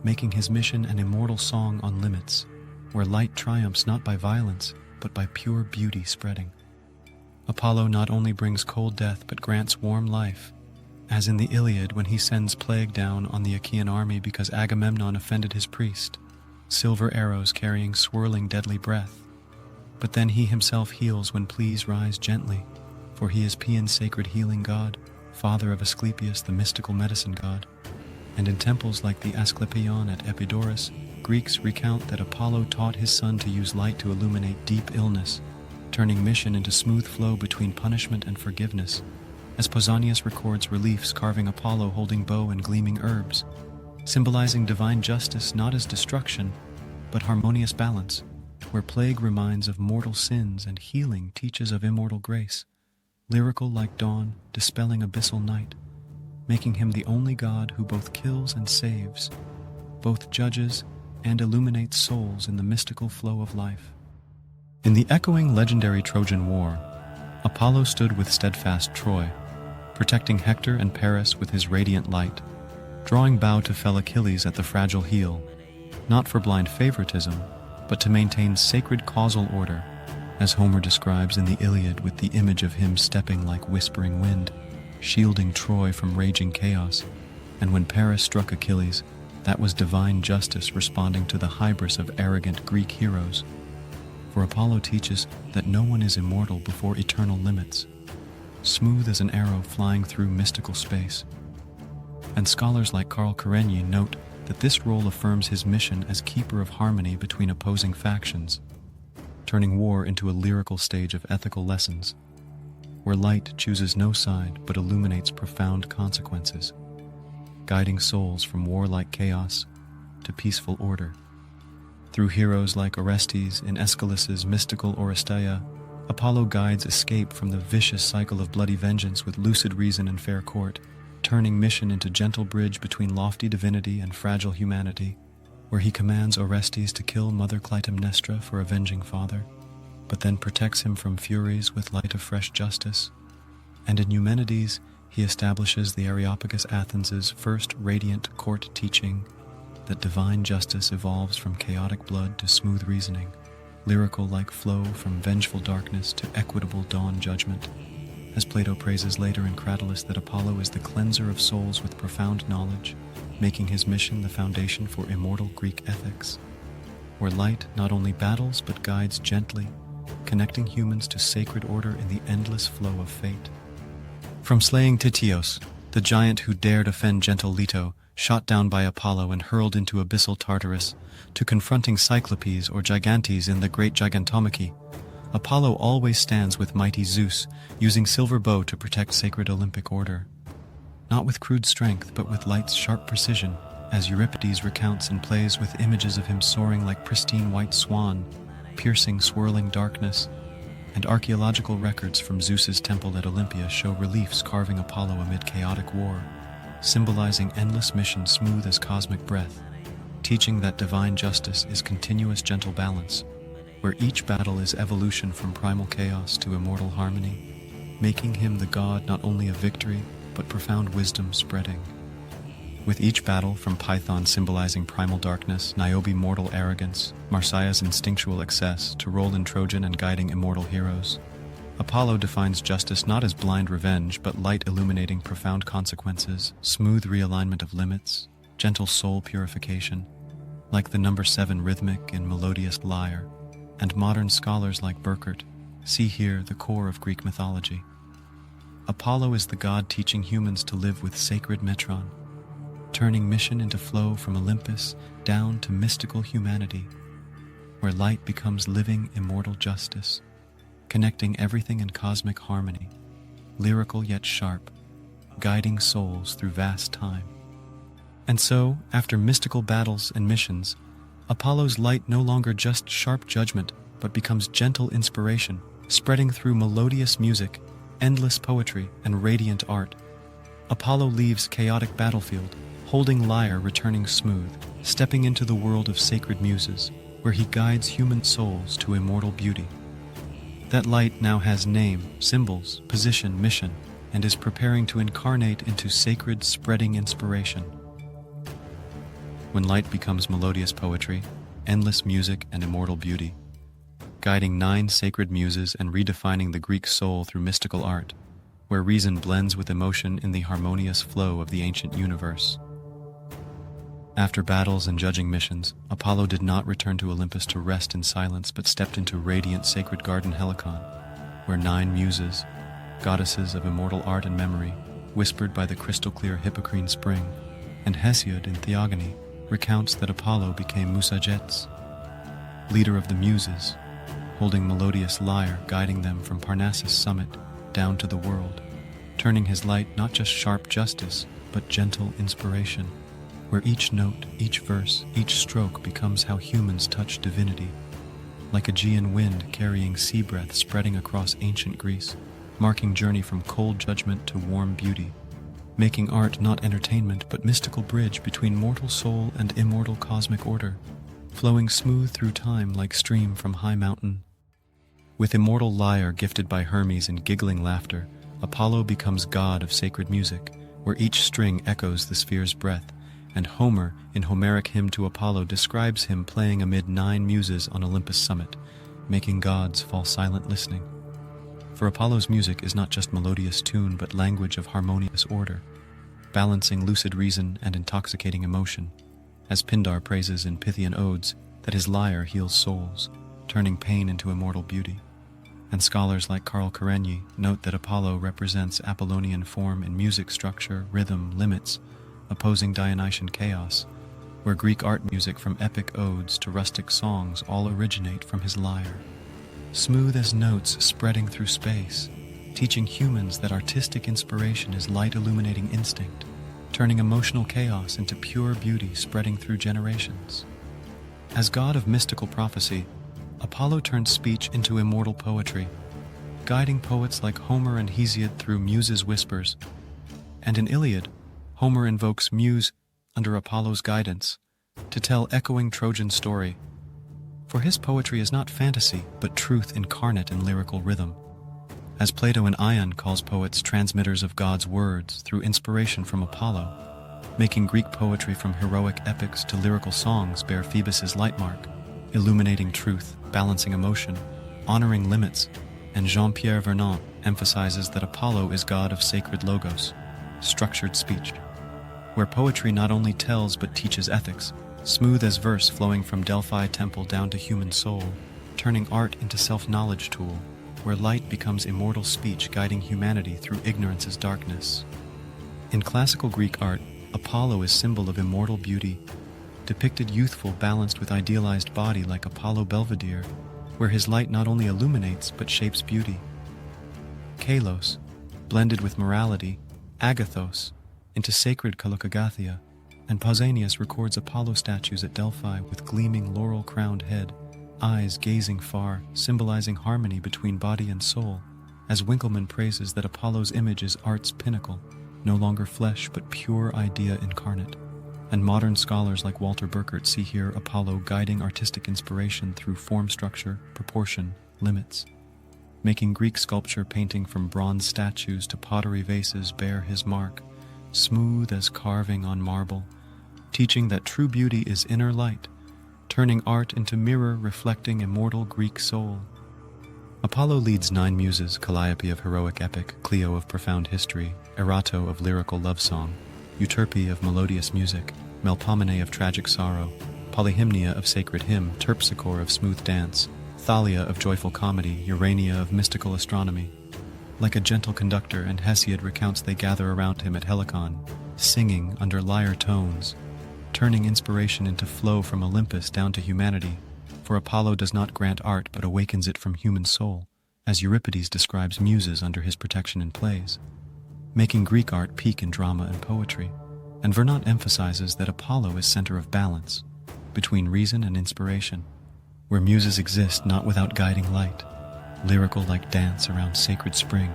making his mission an immortal song on limits, where light triumphs not by violence, but by pure beauty spreading. Apollo not only brings cold death but grants warm life, as in the Iliad when he sends plague down on the Achaean army because Agamemnon offended his priest, silver arrows carrying swirling deadly breath. But then he himself heals when pleas rise gently, for he is Paeon's sacred healing god, father of Asclepius, the mystical medicine god. And in temples like the Asclepion at Epidaurus, Greeks recount that Apollo taught his son to use light to illuminate deep illness, turning mission into smooth flow between punishment and forgiveness, as Pausanias records reliefs carving Apollo holding bow and gleaming herbs, symbolizing divine justice not as destruction, but harmonious balance, where plague reminds of mortal sins and healing teaches of immortal grace, lyrical like dawn, dispelling abyssal night, making him the only God who both kills and saves, both judges and illuminates souls in the mystical flow of life. In the echoing legendary Trojan War, Apollo stood with steadfast Troy, protecting Hector and Paris with his radiant light, drawing bow to fell Achilles at the fragile heel, not for blind favoritism, but to maintain sacred causal order, as Homer describes in the Iliad with the image of him stepping like whispering wind, shielding Troy from raging chaos. And when Paris struck Achilles, that was divine justice responding to the hybris of arrogant Greek heroes. For Apollo teaches that no one is immortal before eternal limits, smooth as an arrow flying through mystical space. And scholars like Carl Karenyi note that this role affirms his mission as keeper of harmony between opposing factions, turning war into a lyrical stage of ethical lessons, where light chooses no side but illuminates profound consequences, guiding souls from warlike chaos to peaceful order. Through heroes like Orestes in Aeschylus's mystical Oresteia, Apollo guides escape from the vicious cycle of bloody vengeance with lucid reason and fair court, turning mission into gentle bridge between lofty divinity and fragile humanity, where he commands Orestes to kill Mother Clytemnestra for avenging father, but then protects him from furies with light of fresh justice. And in Eumenides, he establishes the Areopagus Athens' first radiant court teaching that divine justice evolves from chaotic blood to smooth reasoning, lyrical like flow from vengeful darkness to equitable dawn judgment. As Plato praises later in Cratylus that Apollo is the cleanser of souls with profound knowledge, making his mission the foundation for immortal Greek ethics, where light not only battles but guides gently, connecting humans to sacred order in the endless flow of fate. From slaying Tityos, the giant who dared offend gentle Leto, shot down by Apollo and hurled into abyssal Tartarus, to confronting Cyclopes or Gigantes in the great Gigantomachy, Apollo always stands with mighty Zeus, using silver bow to protect sacred Olympic order. Not with crude strength, but with light's sharp precision, as Euripides recounts and plays with images of him soaring like pristine white swan, piercing swirling darkness, and archaeological records from Zeus's temple at Olympia show reliefs carving Apollo amid chaotic war, symbolizing endless mission smooth as cosmic breath, teaching that divine justice is continuous gentle balance, where each battle is evolution from primal chaos to immortal harmony, making him the god not only of victory, but profound wisdom spreading. With each battle, from Python symbolizing primal darkness, Niobe mortal arrogance, Marsyas instinctual excess, to Roland Trojan and guiding immortal heroes, Apollo defines justice not as blind revenge, but light illuminating profound consequences, smooth realignment of limits, gentle soul purification, like the number 7 rhythmic and melodious lyre, and modern scholars like Burkert see here the core of Greek mythology. Apollo is the god teaching humans to live with sacred metron, turning mission into flow from Olympus down to mystical humanity, where light becomes living immortal justice, connecting everything in cosmic harmony, lyrical yet sharp, guiding souls through vast time. And so, after mystical battles and missions, Apollo's light no longer just sharp judgment, but becomes gentle inspiration, spreading through melodious music, endless poetry, and radiant art. Apollo leaves chaotic battlefield, holding lyre returning smooth, stepping into the world of sacred muses, where he guides human souls to immortal beauty. That light now has name, symbols, position, mission, and is preparing to incarnate into sacred spreading inspiration. When light becomes melodious poetry, endless music, and immortal beauty, guiding 9 sacred muses and redefining the Greek soul through mystical art, where reason blends with emotion in the harmonious flow of the ancient universe. After battles and judging missions, Apollo did not return to Olympus to rest in silence, but stepped into radiant sacred garden Helicon, where 9 muses, goddesses of immortal art and memory, whispered by the crystal-clear Hippocrene spring, and Hesiod in Theogony recounts that Apollo became Musagetes, leader of the muses, holding melodious lyre guiding them from Parnassus' summit down to the world, turning his light not just sharp justice, but gentle inspiration, where each note, each verse, each stroke becomes how humans touch divinity, like Aegean wind carrying sea breath spreading across ancient Greece, marking journey from cold judgment to warm beauty, making art not entertainment but mystical bridge between mortal soul and immortal cosmic order, flowing smooth through time like stream from high mountain. With immortal lyre gifted by Hermes and giggling laughter, Apollo becomes god of sacred music, where each string echoes the sphere's breath, and Homer, in Homeric hymn to Apollo, describes him playing amid 9 muses on Olympus' summit, making gods fall silent listening. For Apollo's music is not just melodious tune but language of harmonious order, balancing lucid reason and intoxicating emotion, as Pindar praises in Pythian odes that his lyre heals souls, turning pain into immortal beauty. And scholars like Carl Karenyi note that Apollo represents Apollonian form in music structure, rhythm, limits, opposing Dionysian chaos, where Greek art music from epic odes to rustic songs all originate from his lyre. Smooth as notes spreading through space, teaching humans that artistic inspiration is light illuminating instinct, turning emotional chaos into pure beauty spreading through generations. As god of mystical prophecy, Apollo turned speech into immortal poetry, guiding poets like Homer and Hesiod through Muse's whispers. And in Iliad, Homer invokes Muse under Apollo's guidance to tell echoing Trojan story. For his poetry is not fantasy, but truth incarnate in lyrical rhythm. As Plato and Ion calls poets transmitters of God's words through inspiration from Apollo, making Greek poetry from heroic epics to lyrical songs bear Phoebus's light mark, illuminating truth, balancing emotion, honoring limits, and Jean-Pierre Vernant emphasizes that Apollo is god of sacred logos, structured speech, where poetry not only tells but teaches ethics, smooth as verse flowing from Delphi temple down to human soul, turning art into self-knowledge tool, where light becomes immortal speech guiding humanity through ignorance's darkness. In classical Greek art, Apollo is symbol of immortal beauty, depicted youthful balanced with idealized body like Apollo Belvedere, where his light not only illuminates but shapes beauty. Kalos, blended with morality, Agathos, into sacred Kalokagathia, and Pausanias records Apollo statues at Delphi with gleaming laurel-crowned head, eyes gazing far, symbolizing harmony between body and soul, as Winckelmann praises that Apollo's image is art's pinnacle, no longer flesh but pure idea incarnate. And modern scholars like Walter Burkert see here Apollo guiding artistic inspiration through form structure, proportion, limits, making Greek sculpture painting from bronze statues to pottery vases bear his mark, smooth as carving on marble, teaching that true beauty is inner light, turning art into mirror reflecting immortal Greek soul. Apollo leads 9 muses, Calliope of heroic epic, Clio of profound history, Erato of lyrical love song, Euterpe of melodious music, Melpomene of tragic sorrow, Polyhymnia of sacred hymn, Terpsichore of smooth dance, Thalia of joyful comedy, Urania of mystical astronomy. Like a gentle conductor, and Hesiod recounts they gather around him at Helicon, singing under lyre tones, turning inspiration into flow from Olympus down to humanity, for Apollo does not grant art but awakens it from human soul, as Euripides describes muses under his protection in plays, making Greek art peak in drama and poetry. And Vernant emphasizes that Apollo is center of balance, between reason and inspiration, where muses exist not without guiding light, lyrical like dance around sacred spring,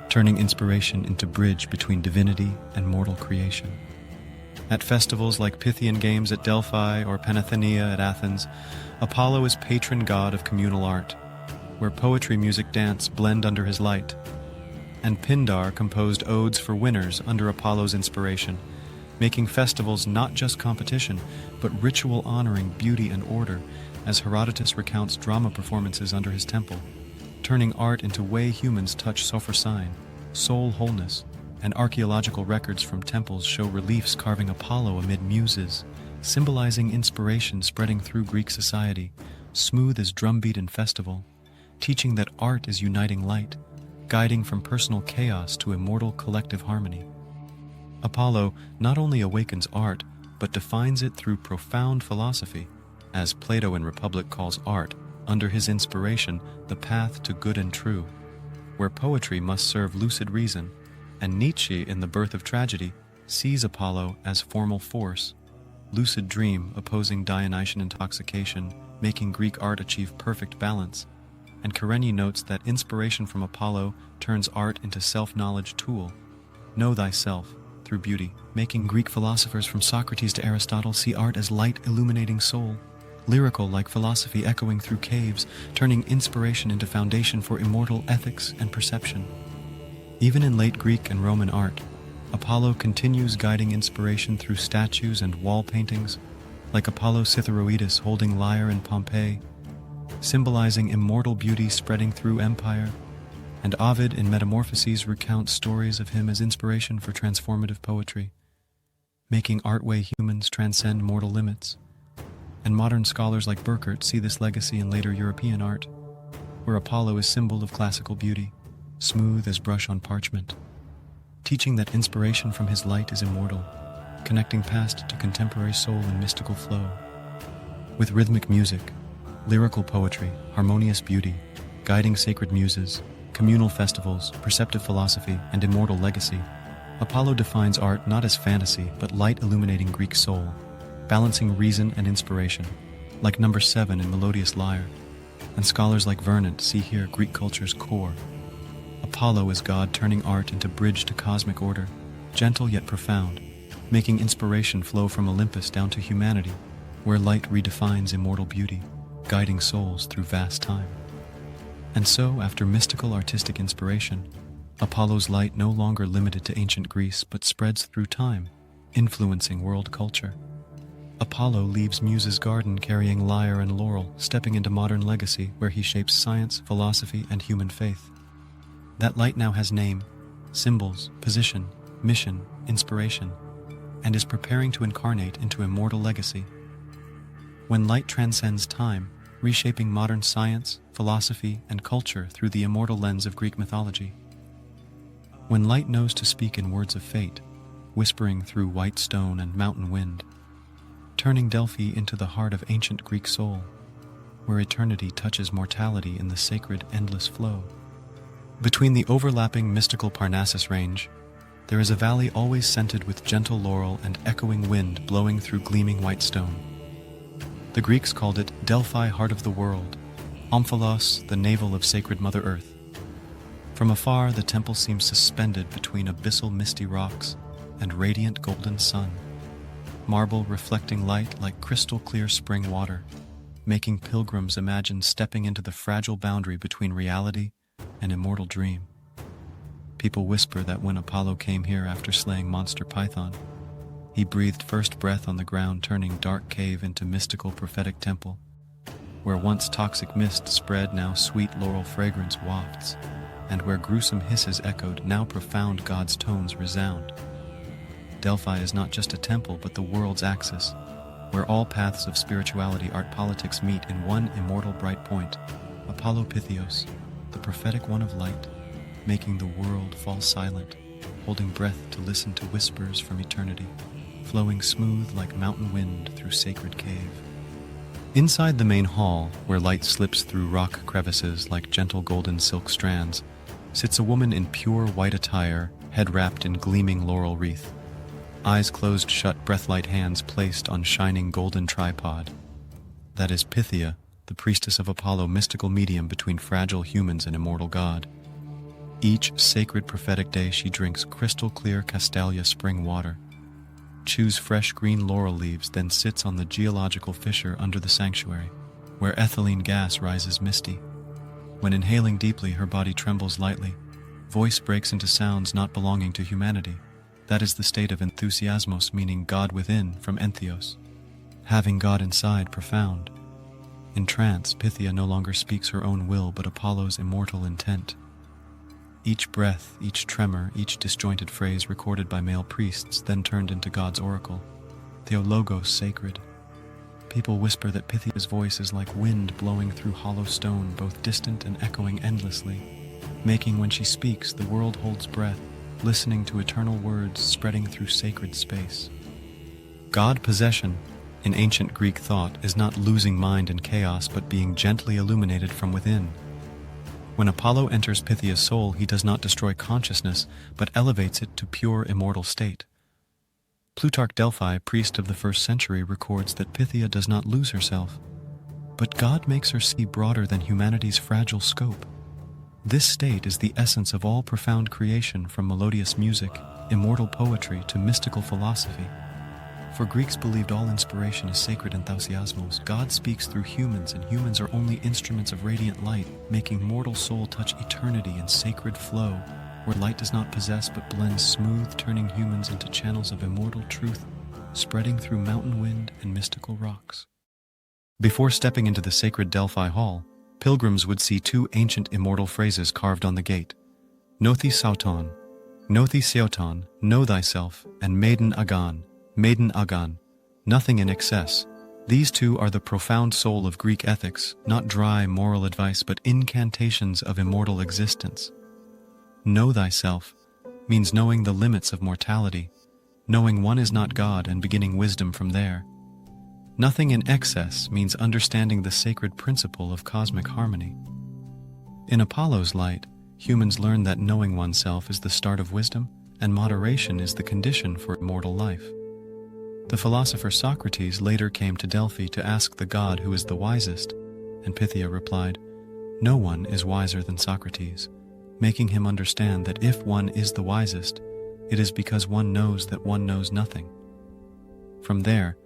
turning inspiration into bridge between divinity and mortal creation. At festivals like Pythian Games at Delphi or Panathenea at Athens, Apollo is patron god of communal art, where poetry, music, dance blend under his light. And Pindar composed odes for winners under Apollo's inspiration, making festivals not just competition, but ritual honoring beauty and order, as Herodotus recounts drama performances under his temple, turning art into way humans touch Sophrosyne, soul wholeness, and archaeological records from temples show reliefs carving Apollo amid muses, symbolizing inspiration spreading through Greek society, smooth as drumbeat and festival, teaching that art is uniting light, guiding from personal chaos to immortal collective harmony. Apollo not only awakens art, but defines it through profound philosophy, as Plato in Republic calls art, under his inspiration, the path to good and true, where poetry must serve lucid reason, and Nietzsche in The Birth of Tragedy sees Apollo as formal force, lucid dream opposing Dionysian intoxication, making Greek art achieve perfect balance. And Karenyi notes that inspiration from Apollo turns art into self-knowledge tool. Know thyself through beauty, making Greek philosophers from Socrates to Aristotle see art as light illuminating soul, lyrical like philosophy echoing through caves, turning inspiration into foundation for immortal ethics and perception. Even in late Greek and Roman art, Apollo continues guiding inspiration through statues and wall paintings, like Apollo Cytheroides holding lyre in Pompeii, symbolizing immortal beauty spreading through empire, and Ovid in Metamorphoses recounts stories of him as inspiration for transformative poetry, making art way humans transcend mortal limits. And modern scholars like Burckert see this legacy in later European art, where Apollo is symbol of classical beauty, smooth as brush on parchment, teaching that inspiration from his light is immortal, connecting past to contemporary soul in mystical flow. With rhythmic music, lyrical poetry, harmonious beauty, guiding sacred muses, communal festivals, perceptive philosophy, and immortal legacy, Apollo defines art not as fantasy but light illuminating Greek soul, balancing reason and inspiration, like number 7 in Melodious Lyre, and scholars like Vernant see here Greek culture's core. Apollo is God turning art into bridge to cosmic order, gentle yet profound, making inspiration flow from Olympus down to humanity, where light redefines immortal beauty, guiding souls through vast time. And so, after mystical artistic inspiration, Apollo's light no longer limited to ancient Greece but spreads through time, influencing world culture. Apollo leaves Muse's garden carrying lyre and laurel, stepping into modern legacy where he shapes science, philosophy, and human faith. That light now has name, symbols, position, mission, inspiration, and is preparing to incarnate into immortal legacy. When light transcends time, reshaping modern science, philosophy, and culture through the immortal lens of Greek mythology. When light knows to speak in words of fate, whispering through white stone and mountain wind, turning Delphi into the heart of ancient Greek soul, where eternity touches mortality in the sacred endless flow. Between the overlapping mystical Parnassus range, there is a valley always scented with gentle laurel and echoing wind blowing through gleaming white stone. The Greeks called it Delphi, heart of the world, Omphalos, the navel of sacred Mother Earth. From afar, the temple seems suspended between abyssal misty rocks and radiant golden sun, marble reflecting light like crystal clear spring water, making pilgrims imagine stepping into the fragile boundary between reality and immortal dream. People whisper that when Apollo came here after slaying monster Python, he breathed first breath on the ground, turning dark cave into mystical prophetic temple, where once toxic mist spread, now sweet laurel fragrance wafts, and where gruesome hisses echoed, now profound God's tones resound. Delphi is not just a temple, but the world's axis, where all paths of spirituality, art, politics meet in one immortal bright point, Apollo Pythios, the prophetic one of light, making the world fall silent, holding breath to listen to whispers from eternity, flowing smooth like mountain wind through sacred cave. Inside the main hall, where light slips through rock crevices like gentle golden silk strands, sits a woman in pure white attire, head wrapped in gleaming laurel wreath, eyes closed shut, breath-light hands placed on shining golden tripod. That is Pythia, the priestess of Apollo, mystical medium between fragile humans and immortal God. Each sacred prophetic day she drinks crystal clear Castalia spring water, chews fresh green laurel leaves, then sits on the geological fissure under the sanctuary, where ethylene gas rises misty. When inhaling deeply, her body trembles lightly. Voice breaks into sounds not belonging to humanity. That is the state of enthusiasmos, meaning God within, from entheos, having God inside, profound. In trance, Pythia no longer speaks her own will, but Apollo's immortal intent. Each breath, each tremor, each disjointed phrase recorded by male priests, then turned into God's oracle, Theologos sacred. People whisper that Pythia's voice is like wind blowing through hollow stone, both distant and echoing endlessly, making when she speaks the world holds breath, listening to eternal words spreading through sacred space. God possession, in ancient Greek thought, is not losing mind in chaos, but being gently illuminated from within. When Apollo enters Pythia's soul, he does not destroy consciousness, but elevates it to pure immortal state. Plutarch Delphi, priest of the 1st century, records that Pythia does not lose herself, but God makes her see broader than humanity's fragile scope. This state is the essence of all profound creation, from melodious music, immortal poetry, to mystical philosophy. For Greeks believed all inspiration is sacred enthusiasmos. God speaks through humans, and humans are only instruments of radiant light, making mortal soul touch eternity in sacred flow, where light does not possess but blends smooth, turning humans into channels of immortal truth, spreading through mountain wind and mystical rocks. Before stepping into the sacred Delphi Hall, pilgrims would see 2 ancient immortal phrases carved on the gate: Nothi Sauton, Nothi Seoton, know thyself, and Maiden Agan, Maiden Agan, nothing in excess. These 2 are the profound soul of Greek ethics, not dry moral advice but incantations of immortal existence. Know thyself means knowing the limits of mortality, knowing one is not God and beginning wisdom from there. Nothing in excess means understanding the sacred principle of cosmic harmony. In Apollo's light, humans learn that knowing oneself is the start of wisdom, and moderation is the condition for immortal life. The philosopher Socrates later came to Delphi to ask the god who is the wisest, and Pythia replied, "No one is wiser than Socrates," making him understand that if one is the wisest, it is because one knows that one knows nothing. From there,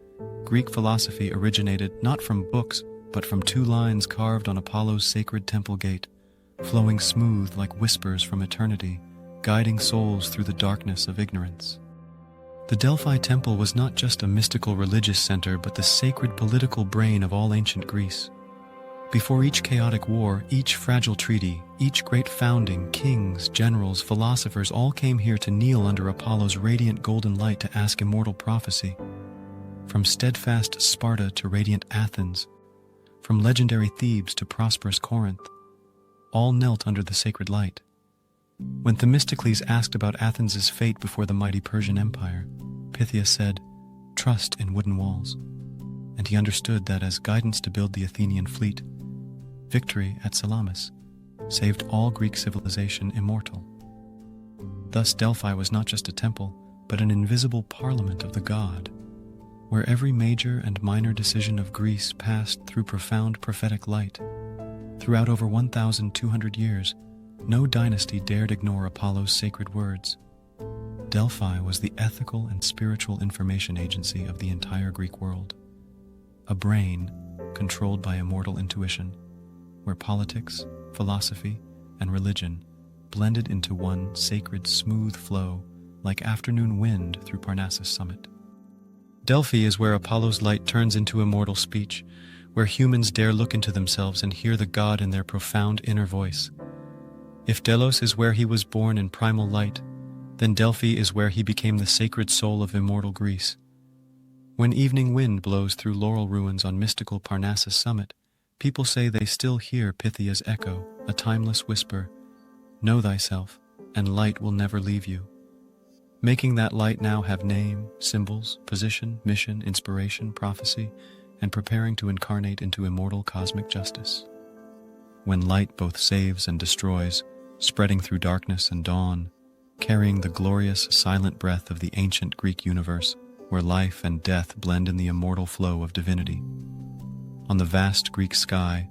Greek philosophy originated not from books, but from 2 lines carved on Apollo's sacred temple gate, flowing smooth like whispers from eternity, guiding souls through the darkness of ignorance. The Delphi Temple was not just a mystical religious center, but the sacred political brain of all ancient Greece. Before each chaotic war, each fragile treaty, each great founding, kings, generals, philosophers all came here to kneel under Apollo's radiant golden light to ask immortal prophecy. From steadfast Sparta to radiant Athens, from legendary Thebes to prosperous Corinth, all knelt under the sacred light. When Themistocles asked about Athens' fate before the mighty Persian Empire, Pythia said, "Trust in wooden walls." And he understood that as guidance to build the Athenian fleet, victory at Salamis saved all Greek civilization immortal. Thus Delphi was not just a temple, but an invisible parliament of the god, where every major and minor decision of Greece passed through profound prophetic light. Throughout over 1,200 years, no dynasty dared ignore Apollo's sacred words. Delphi was the ethical and spiritual information agency of the entire Greek world, a brain controlled by immortal intuition, where politics, philosophy, and religion blended into one sacred, smooth flow like afternoon wind through Parnassus summit. Delphi is where Apollo's light turns into immortal speech, where humans dare look into themselves and hear the god in their profound inner voice. If Delos is where he was born in primal light, then Delphi is where he became the sacred soul of immortal Greece. When evening wind blows through laurel ruins on mystical Parnassus summit, people say they still hear Pythia's echo, a timeless whisper, "Know thyself, and light will never leave you," making that light now have name, symbols, position, mission, inspiration, prophecy, and preparing to incarnate into immortal cosmic justice. When light both saves and destroys, spreading through darkness and dawn, carrying the glorious, silent breath of the ancient Greek universe, where life and death blend in the immortal flow of divinity. On the vast Greek sky,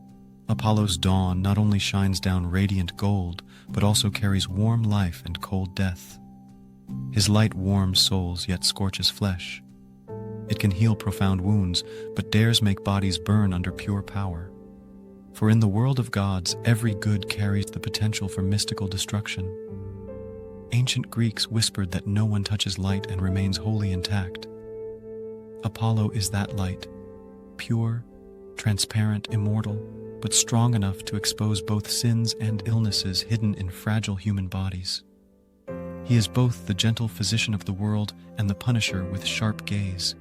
Apollo's dawn not only shines down radiant gold, but also carries warm life and cold death. His light warms souls yet scorches flesh. It can heal profound wounds, but dares make bodies burn under pure power. For in the world of gods, every good carries the potential for mystical destruction. Ancient Greeks whispered that no one touches light and remains wholly intact. Apollo is that light, pure, transparent, immortal, but strong enough to expose both sins and illnesses hidden in fragile human bodies. He is both the gentle physician of the world and the punisher with sharp gaze,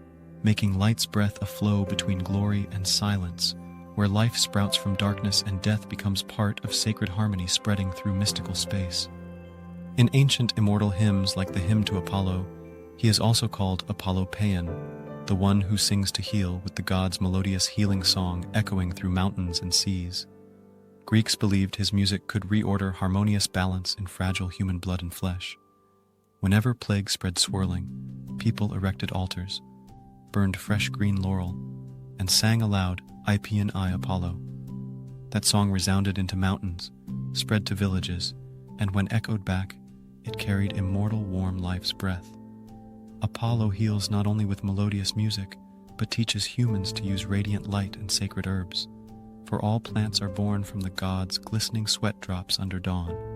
making light's breath a flow between glory and silence, where life sprouts from darkness and death becomes part of sacred harmony spreading through mystical space. In ancient immortal hymns like the hymn to Apollo, he is also called Apollo-Paean, the one who sings to heal, with the god's melodious healing song echoing through mountains and seas. Greeks believed his music could reorder harmonious balance in fragile human blood and flesh. Whenever plague spread swirling, people erected altars, burned fresh green laurel, and sang aloud, Ipean I Apollo. That song resounded into mountains, spread to villages, and when echoed back, it carried immortal warm life's breath. Apollo heals not only with melodious music, but teaches humans to use radiant light and sacred herbs, for all plants are born from the gods' glistening sweat drops under dawn.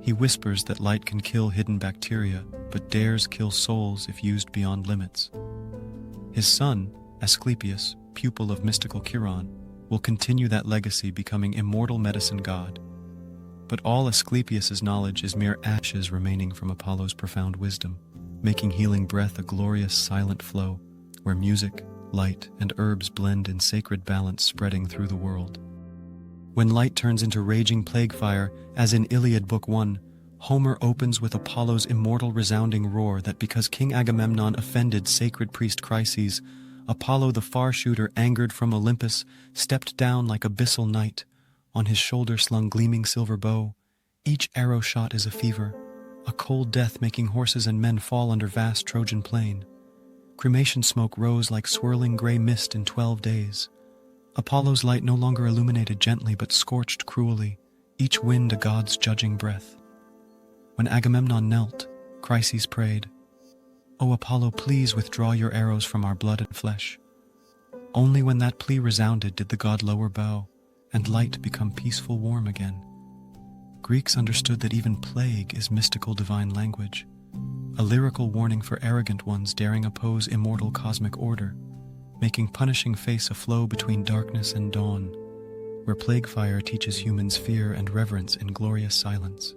He whispers that light can kill hidden bacteria, but dares kill souls if used beyond limits. His son, Asclepius, pupil of mystical Chiron, will continue that legacy, becoming immortal medicine god. But all Asclepius's knowledge is mere ashes remaining from Apollo's profound wisdom, making healing breath a glorious silent flow, where music, light, and herbs blend in sacred balance, spreading through the world. When light turns into raging plague fire, as in Iliad Book 1, Homer opens with Apollo's immortal resounding roar that because King Agamemnon offended sacred priest Chryses, Apollo the far shooter, angered from Olympus, stepped down like abyssal night, on his shoulder slung gleaming silver bow. Each arrow shot is a fever, a cold death making horses and men fall under vast Trojan plain. Cremation smoke rose like swirling gray mist in 12 days. Apollo's light no longer illuminated gently but scorched cruelly, each wind a god's judging breath. When Agamemnon knelt, Chryses prayed, "O Apollo, please withdraw your arrows from our blood and flesh." Only when that plea resounded did the god lower bow, and light become peaceful warm again. Greeks understood that even plague is mystical divine language, a lyrical warning for arrogant ones daring oppose immortal cosmic order, making punishing face a flow between darkness and dawn, where plague fire teaches humans fear and reverence in glorious silence.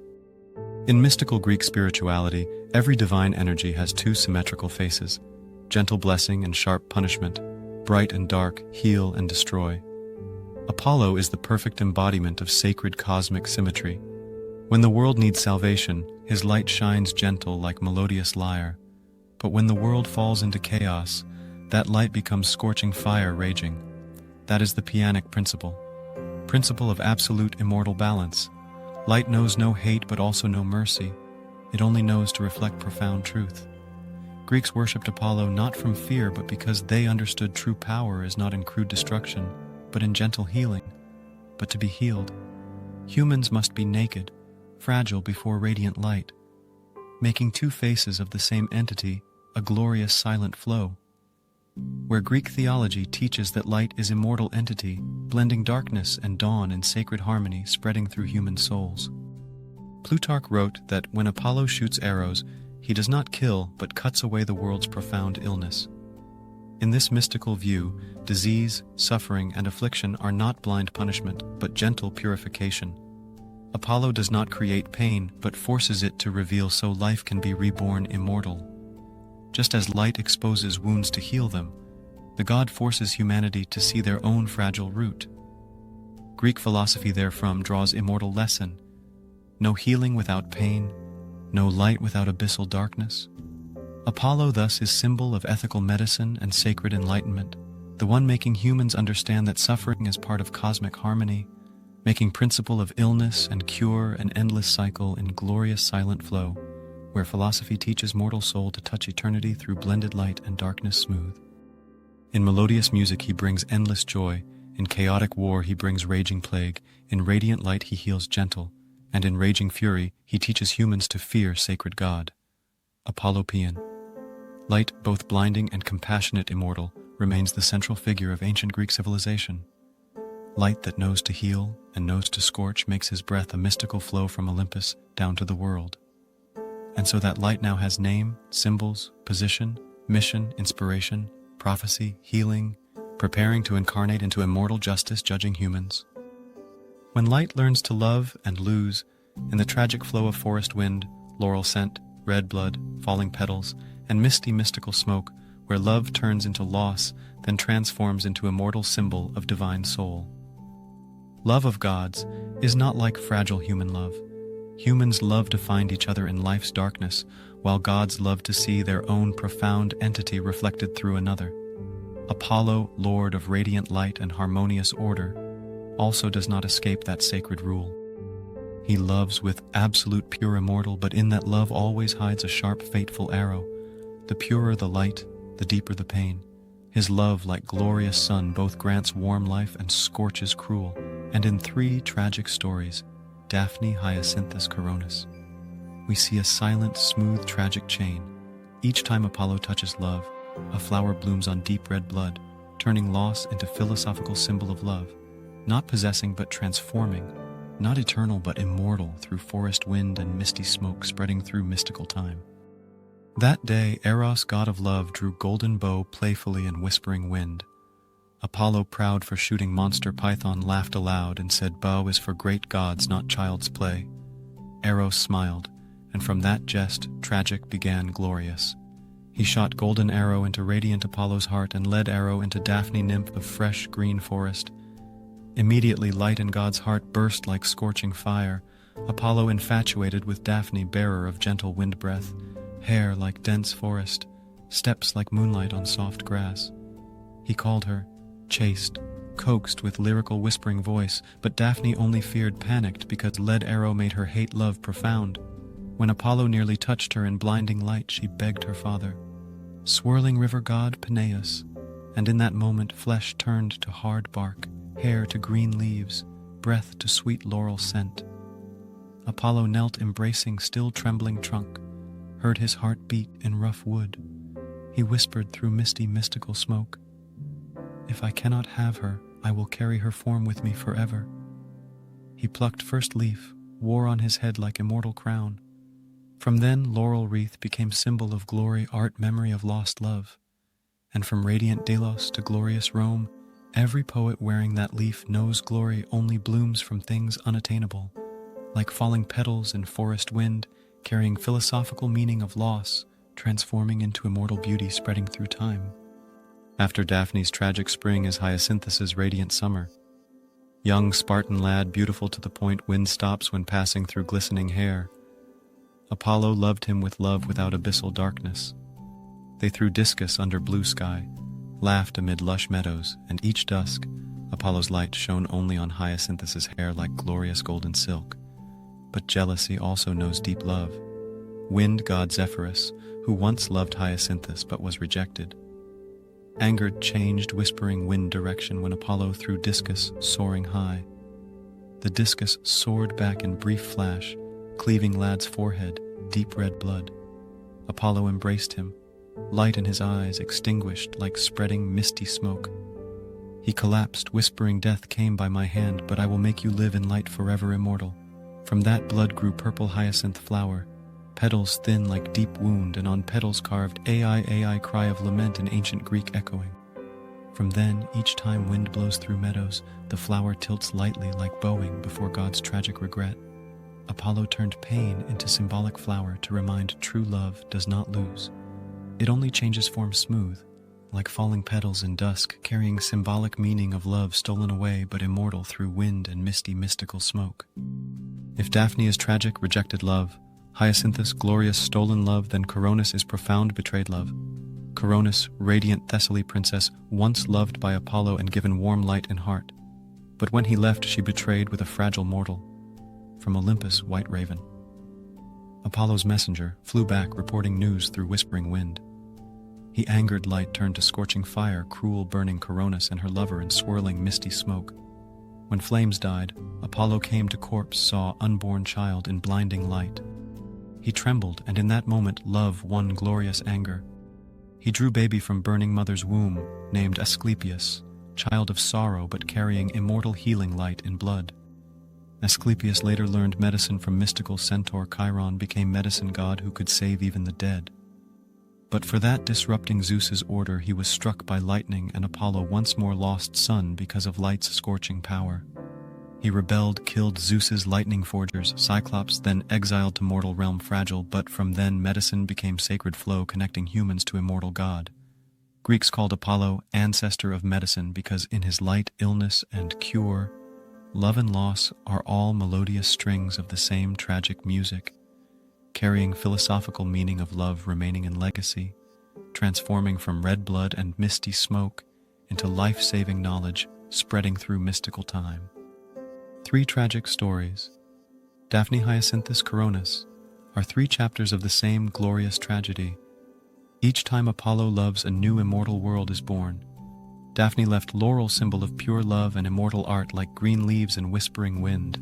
In mystical Greek spirituality, every divine energy has two symmetrical faces, gentle blessing and sharp punishment, bright and dark, heal and destroy. Apollo is the perfect embodiment of sacred cosmic symmetry. When the world needs salvation, his light shines gentle like melodious lyre, but when the world falls into chaos, that light becomes scorching fire raging. That is the Pianic principle of absolute immortal balance. Light knows no hate but also no mercy. It only knows to reflect profound truth. Greeks worshipped Apollo not from fear but because they understood true power is not in crude destruction, but in gentle healing. But to be healed, humans must be naked, fragile before radiant light, making two faces of the same entity, a glorious silent flow. Where Greek theology teaches that light is immortal entity, blending darkness and dawn in sacred harmony, spreading through human souls. Plutarch wrote that when Apollo shoots arrows, he does not kill but cuts away the world's profound illness. In this mystical view, disease, suffering, and affliction are not blind punishment, but gentle purification. Apollo does not create pain, but forces it to reveal so life can be reborn immortal. Just as light exposes wounds to heal them, the god forces humanity to see their own fragile root. Greek philosophy therefrom draws immortal lesson: no healing without pain, no light without abyssal darkness. Apollo thus is symbol of ethical medicine and sacred enlightenment, the one making humans understand that suffering is part of cosmic harmony, making principle of illness and cure an endless cycle in glorious silent flow, where philosophy teaches mortal soul to touch eternity through blended light and darkness smooth. In melodious music he brings endless joy, in chaotic war he brings raging plague, in radiant light he heals gentle, and in raging fury he teaches humans to fear sacred God. Apollopian. Light, both blinding and compassionate immortal, remains the central figure of ancient Greek civilization. Light that knows to heal and knows to scorch makes his breath a mystical flow from Olympus down to the world. And so that light now has name, symbols, position, mission, inspiration, prophecy, healing, preparing to incarnate into immortal justice judging humans. When light learns to love and lose, in the tragic flow of forest wind, laurel scent, red blood, falling petals, and misty mystical smoke, where love turns into loss, then transforms into immortal symbol of divine soul. Love of gods is not like fragile human love. Humans love to find each other in life's darkness, while gods love to see their own profound entity reflected through another. Apollo, lord of radiant light and harmonious order, also does not escape that sacred rule. He loves with absolute pure immortal, but in that love always hides a sharp fateful arrow. The purer the light, the deeper the pain. His love, like glorious sun, both grants warm life and scorches cruel. And in 3 tragic stories, Daphne, Hyacinthus, Coronis, we see a silent, smooth, tragic chain. Each time Apollo touches love, a flower blooms on deep red blood, turning loss into philosophical symbol of love, not possessing but transforming, not eternal but immortal through forest wind and misty smoke spreading through mystical time. That day, Eros, god of love, drew golden bow playfully in whispering wind. Apollo, proud for shooting monster python, laughed aloud and said, "Bow is for great gods, not child's play." Eros smiled, and from that jest, tragic began glorious. He shot golden arrow into radiant Apollo's heart and lead arrow into Daphne, nymph of fresh green forest. Immediately light in God's heart burst like scorching fire. Apollo infatuated with Daphne, bearer of gentle wind breath, hair like dense forest, steps like moonlight on soft grass. He called her, chased, coaxed with lyrical whispering voice, but Daphne only feared, panicked, because lead arrow made her hate love profound. When Apollo nearly touched her in blinding light, she begged her father, swirling river god Peneus, and in that moment flesh turned to hard bark, hair to green leaves, breath to sweet laurel scent. Apollo knelt embracing still trembling trunk, heard his heart beat in rough wood. He whispered through misty mystical smoke, "If I cannot have her, I will carry her form with me forever." He plucked first leaf, wore on his head like immortal crown. From then laurel wreath became symbol of glory, art, memory of lost love. And from radiant Delos to glorious Rome, every poet wearing that leaf knows glory only blooms from things unattainable, like falling petals in forest wind, carrying philosophical meaning of loss, transforming into immortal beauty spreading through time. After Daphne's tragic spring is Hyacinthus's radiant summer. Young Spartan lad, beautiful to the point wind stops when passing through glistening hair. Apollo loved him with love without abyssal darkness. They threw discus under blue sky, laughed amid lush meadows, and each dusk, Apollo's light shone only on Hyacinthus's hair like glorious golden silk. But jealousy also knows deep love. Wind god Zephyrus, who once loved Hyacinthus but was rejected, angered, changed whispering wind direction when Apollo threw discus soaring high. The discus soared back in brief flash, cleaving lad's forehead, deep red blood. Apollo embraced him, light in his eyes extinguished like spreading misty smoke. He collapsed, whispering, "Death came by my hand, but I will make you live in light forever immortal." From that blood grew purple hyacinth flower, petals thin like deep wound, and on petals carved AI cry of lament in ancient Greek echoing. From then, each time wind blows through meadows, the flower tilts lightly like bowing before God's tragic regret. Apollo turned pain into symbolic flower to remind true love does not lose. It only changes form smooth, like falling petals in dusk, carrying symbolic meaning of love stolen away but immortal through wind and misty mystical smoke. If Daphne is tragic, rejected love, Hyacinthus, glorious stolen love, then Coronis is profound betrayed love. Coronis, radiant Thessaly princess, once loved by Apollo and given warm light and heart. But when he left, she betrayed with a fragile mortal. From Olympus, white raven, Apollo's messenger, flew back reporting news through whispering wind. He angered light turned to scorching fire, cruel burning Coronis and her lover in swirling misty smoke. When flames died, Apollo came to corpse, saw unborn child in blinding light. He trembled, and in that moment love won glorious anger. He drew baby from burning mother's womb, named Asclepius, child of sorrow but carrying immortal healing light in blood. Asclepius later learned medicine from mystical centaur Chiron, became medicine god who could save even the dead. But for that disrupting Zeus's order, he was struck by lightning, and Apollo once more lost son because of light's scorching power. He rebelled, killed Zeus's lightning forgers, Cyclops, then exiled to mortal realm fragile, but from then medicine became sacred flow connecting humans to immortal God. Greeks called Apollo ancestor of medicine because in his light, illness, and cure, love and loss are all melodious strings of the same tragic music, carrying philosophical meaning of love remaining in legacy, transforming from red blood and misty smoke into life-saving knowledge spreading through mystical time. 3 tragic stories. Daphne, Hyacinthus, Coronis are three chapters of the same glorious tragedy. Each time Apollo loves, a new immortal world is born. Daphne left laurel, symbol of pure love and immortal art, like green leaves and whispering wind.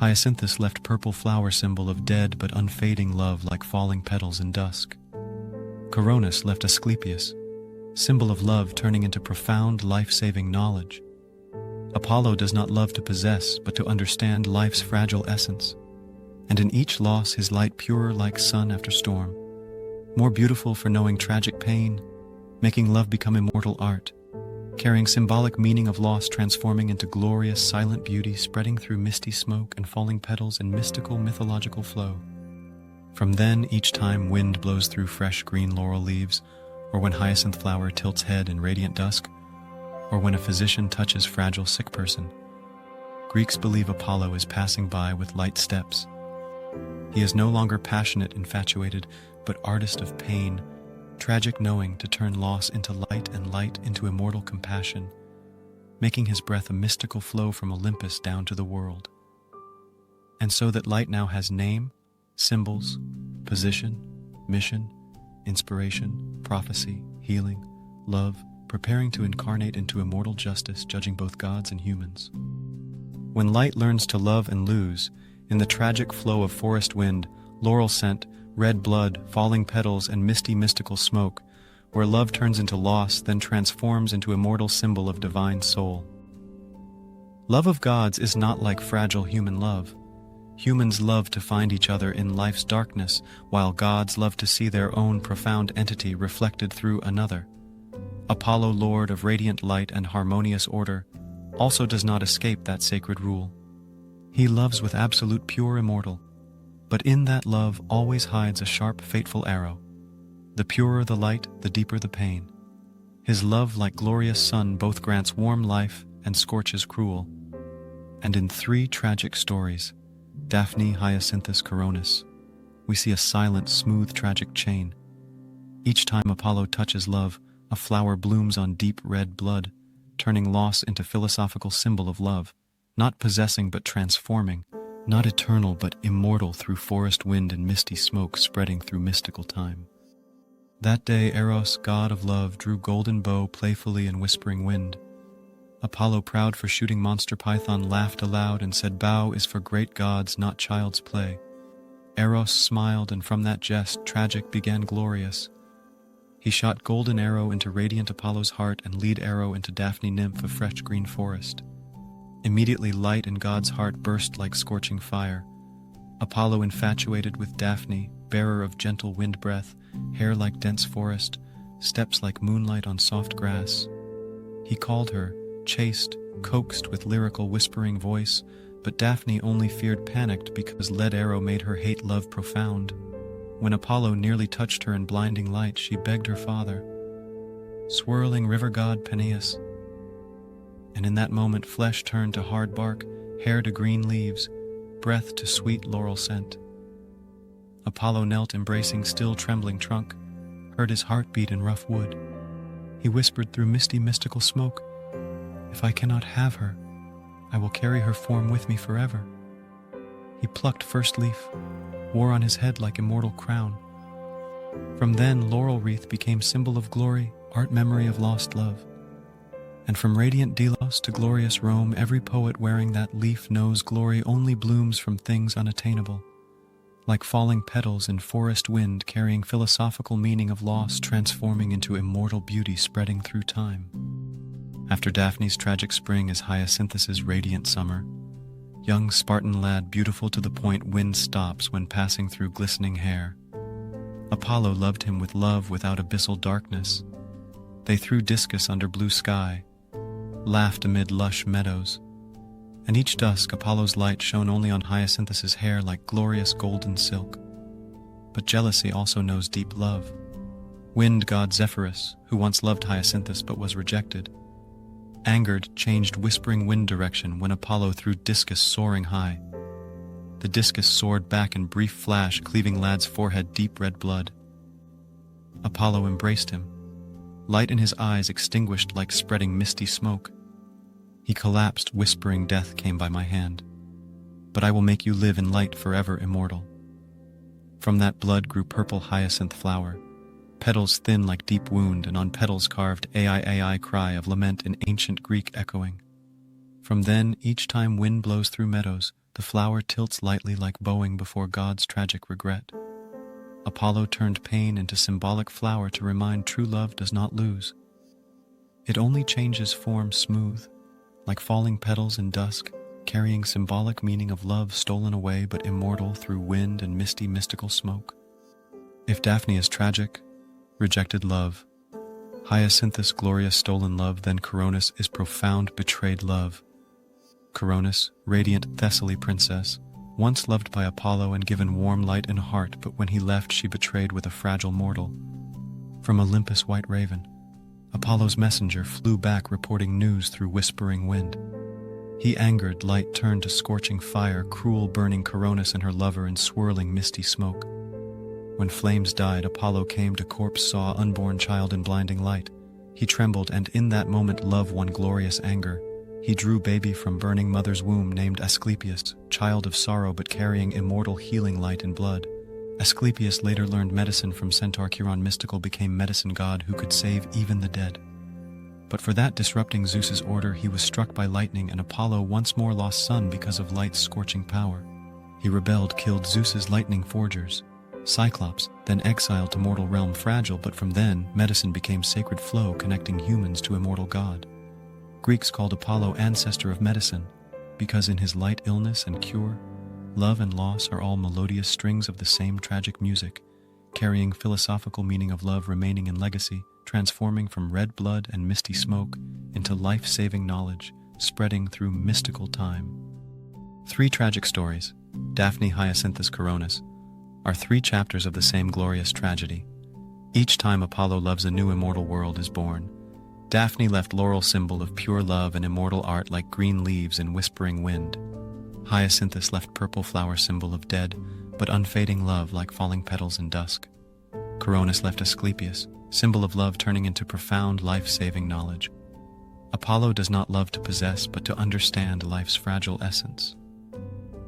Hyacinthus left purple flower, symbol of dead but unfading love, like falling petals in dusk. Coronis left Asclepius, symbol of love turning into profound, life-saving knowledge. Apollo does not love to possess, but to understand life's fragile essence. And in each loss, his light purer like sun after storm, more beautiful for knowing tragic pain, making love become immortal art, carrying symbolic meaning of loss, transforming into glorious silent beauty, spreading through misty smoke and falling petals in mystical mythological flow. From then, each time wind blows through fresh green laurel leaves, or when hyacinth flower tilts head in radiant dusk, or when a physician touches fragile sick person, Greeks believe Apollo is passing by with light steps. He is no longer passionate, infatuated, but artist of pain, tragic knowing to turn loss into light and light into immortal compassion, making his breath a mystical flow from Olympus down to the world. And so that light now has name, symbols, position, mission, inspiration, prophecy, healing, love, preparing to incarnate into immortal justice, judging both gods and humans. When light learns to love and lose, in the tragic flow of forest wind, laurel scent, red blood, falling petals, and misty mystical smoke, where love turns into loss, then transforms into immortal symbol of divine soul. Love of gods is not like fragile human love. Humans love to find each other in life's darkness, while gods love to see their own profound entity reflected through another. Apollo, lord of radiant light and harmonious order, also does not escape that sacred rule. He loves with absolute pure immortal, but in that love always hides a sharp, fateful arrow. The purer the light, the deeper the pain. His love, like glorious sun, both grants warm life and scorches cruel. And in three tragic stories, Daphne, Hyacinthus, Coronis, we see a silent, smooth, tragic chain. Each time Apollo touches love, a flower blooms on deep red blood, turning loss into philosophical symbol of love, not possessing but transforming, not eternal but immortal through forest wind and misty smoke spreading through mystical time. That day Eros, god of love, drew golden bow playfully in whispering wind. Apollo, proud for shooting monster python, laughed aloud and said, "Bow is for great gods, not child's play." Eros smiled, and from that jest, tragic began glorious. He shot golden arrow into radiant Apollo's heart and lead arrow into Daphne, nymph of fresh green forest. Immediately light in God's heart burst like scorching fire. Apollo, infatuated with Daphne, bearer of gentle wind breath, hair like dense forest, steps like moonlight on soft grass. He called her, chased, coaxed with lyrical whispering voice, but Daphne only feared, panicked, because lead arrow made her hate love profound. When Apollo nearly touched her in blinding light, she begged her father, swirling river god Peneus. And in that moment flesh turned to hard bark, hair to green leaves, breath to sweet laurel scent. Apollo knelt, embracing still trembling trunk, heard his heartbeat in rough wood. He whispered through misty mystical smoke, "If I cannot have her, I will carry her form with me forever." He plucked first leaf, wore on his head like immortal crown. From then laurel wreath became symbol of glory, art memory of lost love. And from radiant Delos to glorious Rome, every poet wearing that leaf knows glory only blooms from things unattainable. Like falling petals in forest wind, carrying philosophical meaning of loss, transforming into immortal beauty spreading through time. After Daphne's tragic spring is Hyacinthus's radiant summer. Young Spartan lad, beautiful to the point wind stops when passing through glistening hair. Apollo loved him with love without abyssal darkness. They threw discus under blue sky, laughed amid lush meadows. And each dusk Apollo's light shone only on Hyacinthus's hair like glorious golden silk. But jealousy also knows deep love. Wind god Zephyrus, who once loved Hyacinthus but was rejected, angered, changed whispering wind direction when Apollo threw discus soaring high. The discus soared back in brief flash, cleaving lad's forehead deep red blood. Apollo embraced him, light in his eyes extinguished like spreading misty smoke. He collapsed, whispering, "Death came by my hand." but I will make you live in light forever immortal. From that blood grew purple hyacinth flower, petals thin like deep wound, and on petals carved ai cry of lament in ancient Greek echoing. From then, each time wind blows through meadows, the flower tilts lightly like bowing before God's tragic regret. Apollo turned pain into symbolic flower to remind true love does not lose. It only changes form smooth, like falling petals in dusk, carrying symbolic meaning of love stolen away but immortal through wind and misty mystical smoke. If Daphne is tragic, rejected love, Hyacinthus glorious stolen love, then Coronis is profound betrayed love. Coronis, radiant Thessaly princess, once loved by Apollo and given warm light and heart, but when he left she betrayed with a fragile mortal. From Olympus white raven, Apollo's messenger flew back reporting news through whispering wind. He angered, light turned to scorching fire, cruel burning Coronis and her lover in swirling misty smoke. When flames died, Apollo came to corpse, saw unborn child in blinding light. He trembled, and in that moment love won glorious anger. He drew baby from burning mother's womb, named Asclepius, child of sorrow but carrying immortal healing light and blood. Asclepius later learned medicine from centaur Chiron mystical, became medicine god who could save even the dead. But for that disrupting Zeus's order, he was struck by lightning, and Apollo once more lost son because of light's scorching power. He rebelled, killed Zeus's lightning forgers. Cyclops, then exiled to mortal realm fragile, but from then, medicine became sacred flow connecting humans to immortal God. Greeks called Apollo ancestor of medicine, because in his light illness and cure, love and loss are all melodious strings of the same tragic music, carrying philosophical meaning of love remaining in legacy, transforming from red blood and misty smoke into life-saving knowledge, spreading through mystical time. 3 tragic stories, Daphne, Hyacinthus, Coronis, are 3 chapters of the same glorious tragedy. Each time Apollo loves, a new immortal world is born. Daphne left laurel, symbol of pure love and immortal art like green leaves in whispering wind. Hyacinthus left purple flower, symbol of dead but unfading love like falling petals in dusk. Coronis left Asclepius, symbol of love turning into profound life-saving knowledge. Apollo does not love to possess but to understand life's fragile essence.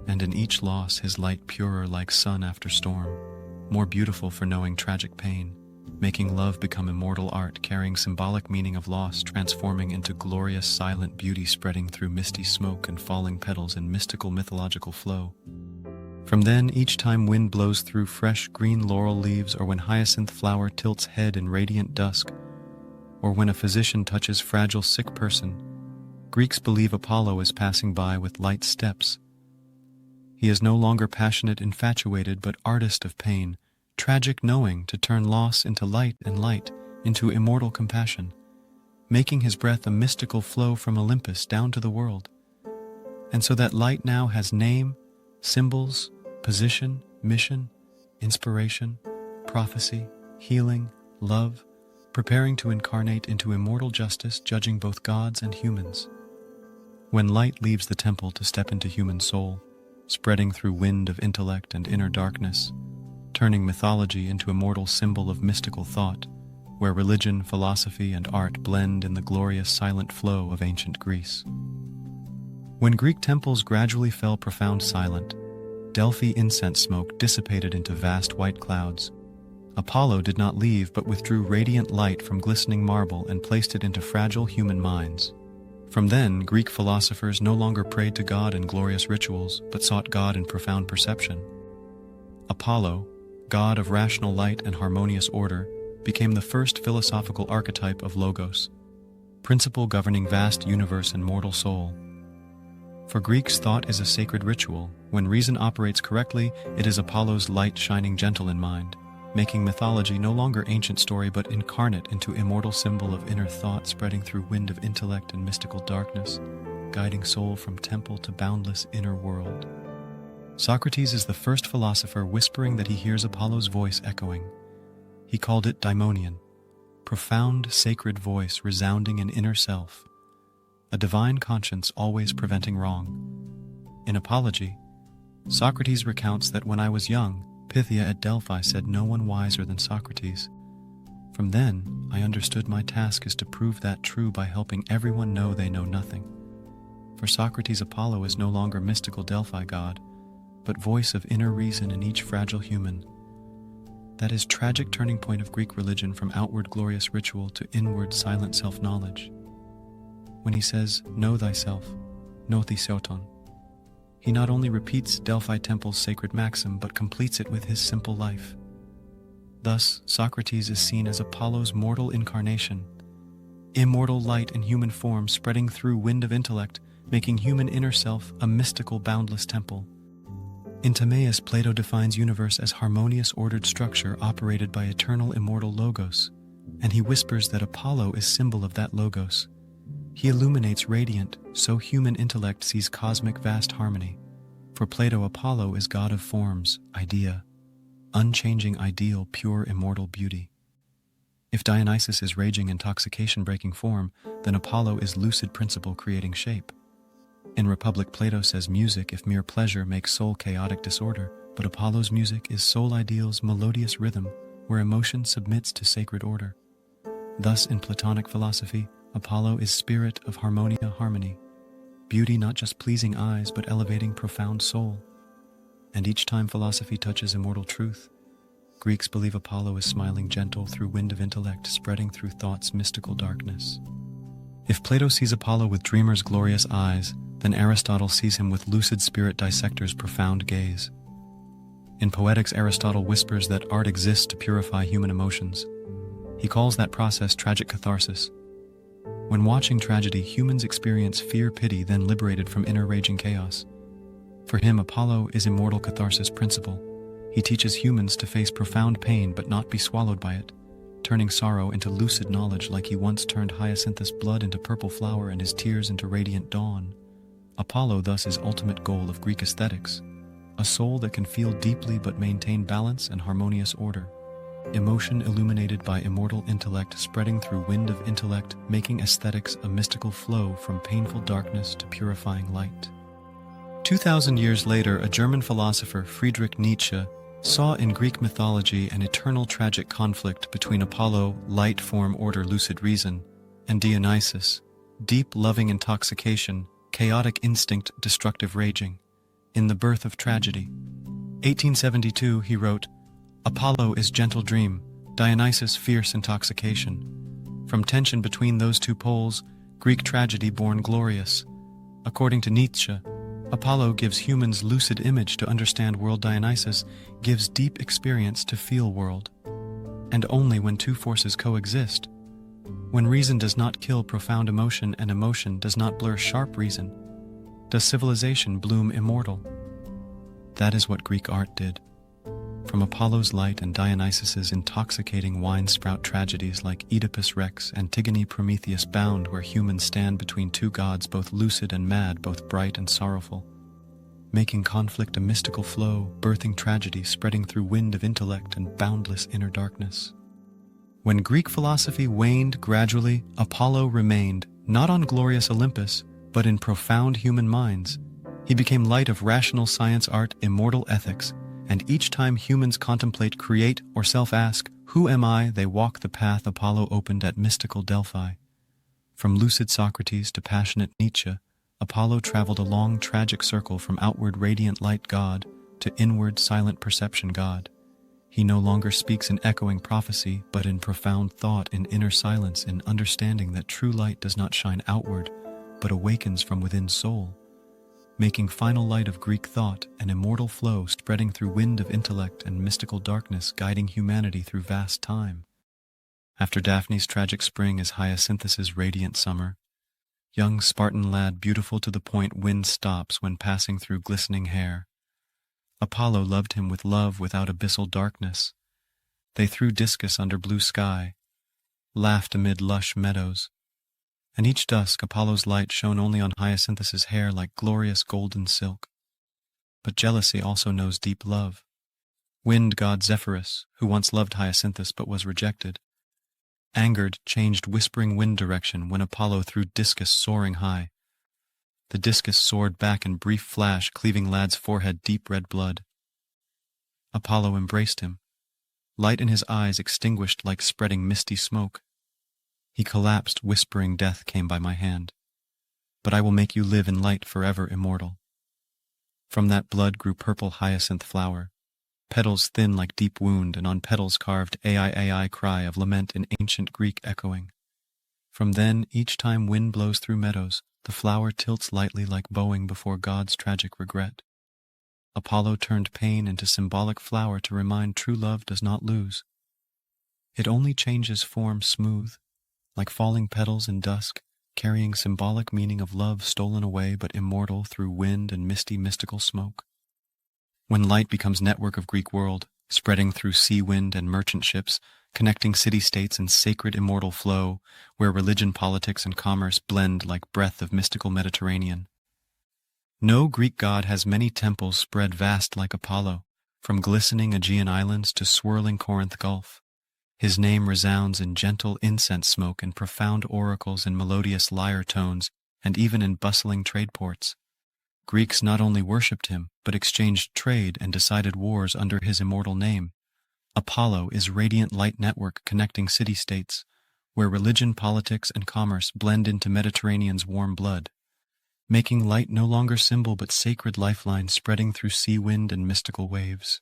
And in each loss his light purer like sun after storm, more beautiful for knowing tragic pain, making love become immortal art, carrying symbolic meaning of loss, transforming into glorious silent beauty, spreading through misty smoke and falling petals in mystical mythological flow. From then, each time wind blows through fresh green laurel leaves, or when hyacinth flower tilts head in radiant dusk, or when a physician touches fragile sick person, Greeks believe Apollo is passing by with light steps. He is no longer passionate, infatuated, but artist of pain, tragic knowing to turn loss into light and light into immortal compassion, making his breath a mystical flow from Olympus down to the world. And so that light now has name, symbols, position, mission, inspiration, prophecy, healing, love, preparing to incarnate into immortal justice, judging both gods and humans. When light leaves the temple to step into human soul, spreading through wind of intellect and inner darkness, turning mythology into immortal symbol of mystical thought, where religion, philosophy, and art blend in the glorious silent flow of ancient Greece. When Greek temples gradually fell profound silent, Delphi incense smoke dissipated into vast white clouds. Apollo did not leave but withdrew radiant light from glistening marble and placed it into fragile human minds. From then, Greek philosophers no longer prayed to God in glorious rituals, but sought God in profound perception. Apollo, god of rational light and harmonious order, became the first philosophical archetype of Logos, principle governing vast universe and mortal soul. For Greeks, thought is a sacred ritual. When reason operates correctly, it is Apollo's light shining gentle in mind, making mythology no longer ancient story but incarnate into immortal symbol of inner thought, spreading through wind of intellect and mystical darkness, guiding soul from temple to boundless inner world. Socrates is the first philosopher whispering that he hears Apollo's voice echoing. He called it daimonion, profound sacred voice resounding in inner self, a divine conscience always preventing wrong. In Apology, Socrates recounts that when I was young, Pythia at Delphi said no one wiser than Socrates. From then, I understood my task is to prove that true by helping everyone know they know nothing. For Socrates, Apollo is no longer mystical Delphi god, but voice of inner reason in each fragile human. That is tragic turning point of Greek religion from outward glorious ritual to inward silent self-knowledge. When he says, "Know thyself," notheisoton, he not only repeats Delphi Temple's sacred maxim, but completes it with his simple life. Thus, Socrates is seen as Apollo's mortal incarnation, immortal light in human form spreading through wind of intellect, making human inner self a mystical boundless temple. In Timaeus, Plato defines universe as harmonious ordered structure operated by eternal immortal logos, and he whispers that Apollo is symbol of that logos. He illuminates radiant, so human intellect sees cosmic vast harmony. For Plato, Apollo is god of forms, idea, unchanging ideal, pure immortal beauty. If Dionysus is raging intoxication breaking form, then Apollo is lucid principle creating shape. In Republic, Plato says music, if mere pleasure, makes soul chaotic disorder, but Apollo's music is soul ideal's melodious rhythm, where emotion submits to sacred order. Thus, in Platonic philosophy, Apollo is spirit of harmonia, harmony, beauty not just pleasing eyes, but elevating profound soul. And each time philosophy touches immortal truth, Greeks believe Apollo is smiling gentle through wind of intellect, spreading through thought's mystical darkness. If Plato sees Apollo with dreamer's glorious eyes, then Aristotle sees him with lucid spirit dissector's profound gaze. In Poetics, Aristotle whispers that art exists to purify human emotions. He calls that process tragic catharsis. When watching tragedy, humans experience fear, pity, then liberated from inner raging chaos. For him, Apollo is immortal catharsis principle. He teaches humans to face profound pain but not be swallowed by it, turning sorrow into lucid knowledge like he once turned Hyacinthus' blood into purple flower and his tears into radiant dawn. Apollo thus is ultimate goal of Greek aesthetics, a soul that can feel deeply but maintain balance and harmonious order. Emotion illuminated by immortal intellect spreading through wind of intellect, making aesthetics a mystical flow from painful darkness to purifying light. 2,000 years later, a German philosopher, Friedrich Nietzsche, saw in Greek mythology an eternal tragic conflict between Apollo, light form order lucid reason, and Dionysus, deep loving intoxication, chaotic instinct destructive raging. In The Birth of Tragedy, 1872, he wrote, "Apollo is gentle dream, Dionysus fierce intoxication. From tension between those two poles, Greek tragedy born glorious." According to Nietzsche, Apollo gives humans lucid image to understand world. Dionysus gives deep experience to feel world. And only when two forces coexist, when reason does not kill profound emotion and emotion does not blur sharp reason, does civilization bloom immortal. That is what Greek art did. From Apollo's light and Dionysus's intoxicating wine sprout tragedies like Oedipus Rex, Antigone, Prometheus bound, where humans stand between two gods, both lucid and mad, both bright and sorrowful, making conflict a mystical flow, birthing tragedy, spreading through wind of intellect and boundless inner darkness. When Greek philosophy waned gradually, Apollo remained, not on glorious Olympus, but in profound human minds. He became light of rational science, art, immortal ethics, and each time humans contemplate, create, or self-ask, "Who am I?" they walk the path Apollo opened at mystical Delphi. From lucid Socrates to passionate Nietzsche, Apollo traveled a long tragic circle from outward radiant light God to inward silent perception God. He no longer speaks in echoing prophecy, but in profound thought, in inner silence, in understanding that true light does not shine outward, but awakens from within soul, making final light of Greek thought an immortal flow spreading through wind of intellect and mystical darkness, guiding humanity through vast time. After Daphne's tragic spring is Hyacinthus' radiant summer. Young Spartan lad, beautiful to the point wind stops when passing through glistening hair. Apollo loved him with love without abyssal darkness. They threw discus under blue sky, laughed amid lush meadows. And each dusk Apollo's light shone only on Hyacinthus' hair like glorious golden silk. But jealousy also knows deep love. Wind god Zephyrus, who once loved Hyacinthus but was rejected, angered, changed whispering wind direction when Apollo threw discus soaring high. The discus soared back in brief flash, cleaving lad's forehead deep red blood. Apollo embraced him, light in his eyes extinguished like spreading misty smoke. He collapsed, whispering, "Death came by my hand." but I will make you live in light forever immortal. From that blood grew purple hyacinth flower, petals thin like deep wound, and on petals carved ai cry of lament in ancient Greek echoing. From then, each time wind blows through meadows, the flower tilts lightly like bowing before God's tragic regret. Apollo turned pain into symbolic flower to remind true love does not lose. It only changes form smooth, like falling petals in dusk, carrying symbolic meaning of love stolen away but immortal through wind and misty mystical smoke. When light becomes network of Greek world, spreading through sea wind and merchant ships, connecting city-states in sacred immortal flow, where religion, politics, and commerce blend like breath of mystical Mediterranean. No Greek god has many temples spread vast like Apollo, from glistening Aegean islands to swirling Corinth Gulf. His name resounds in gentle incense smoke and profound oracles in melodious lyre tones, and even in bustling trade ports. Greeks not only worshipped him, but exchanged trade and decided wars under his immortal name. Apollo is radiant light network connecting city-states, where religion, politics, and commerce blend into Mediterranean's warm blood, making light no longer symbol but sacred lifeline spreading through sea wind and mystical waves.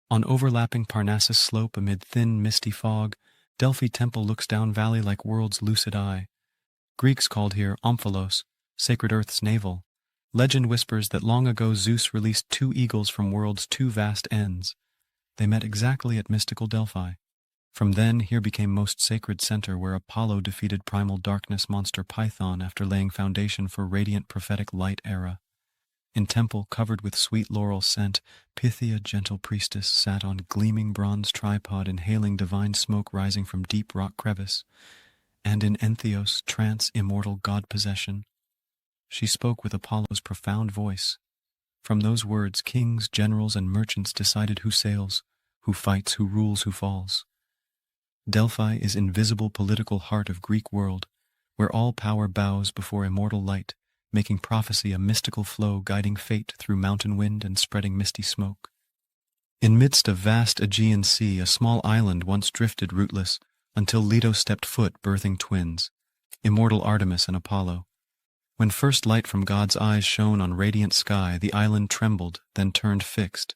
On overlapping Parnassus slope amid thin, misty fog, Delphi temple looks down valley like world's lucid eye. Greeks called here Omphalos, sacred earth's navel. Legend whispers that long ago Zeus released 2 eagles from world's 2 vast ends. They met exactly at mystical Delphi. From then, here became most sacred center where Apollo defeated primal darkness monster Python after laying foundation for radiant prophetic light era. In temple covered with sweet laurel scent, Pythia, gentle priestess, sat on gleaming bronze tripod inhaling divine smoke rising from deep rock crevice. And in Entheos, trance, immortal god possession, she spoke with Apollo's profound voice. From those words, kings, generals, and merchants decided who sails, who fights, who rules, who falls. Delphi is invisible political heart of Greek world, where all power bows before immortal light, making prophecy a mystical flow guiding fate through mountain wind and spreading misty smoke. In midst of vast Aegean sea, a small island once drifted rootless, until Leto stepped foot birthing twins, immortal Artemis and Apollo. When first light from God's eyes shone on radiant sky, the island trembled, then turned fixed,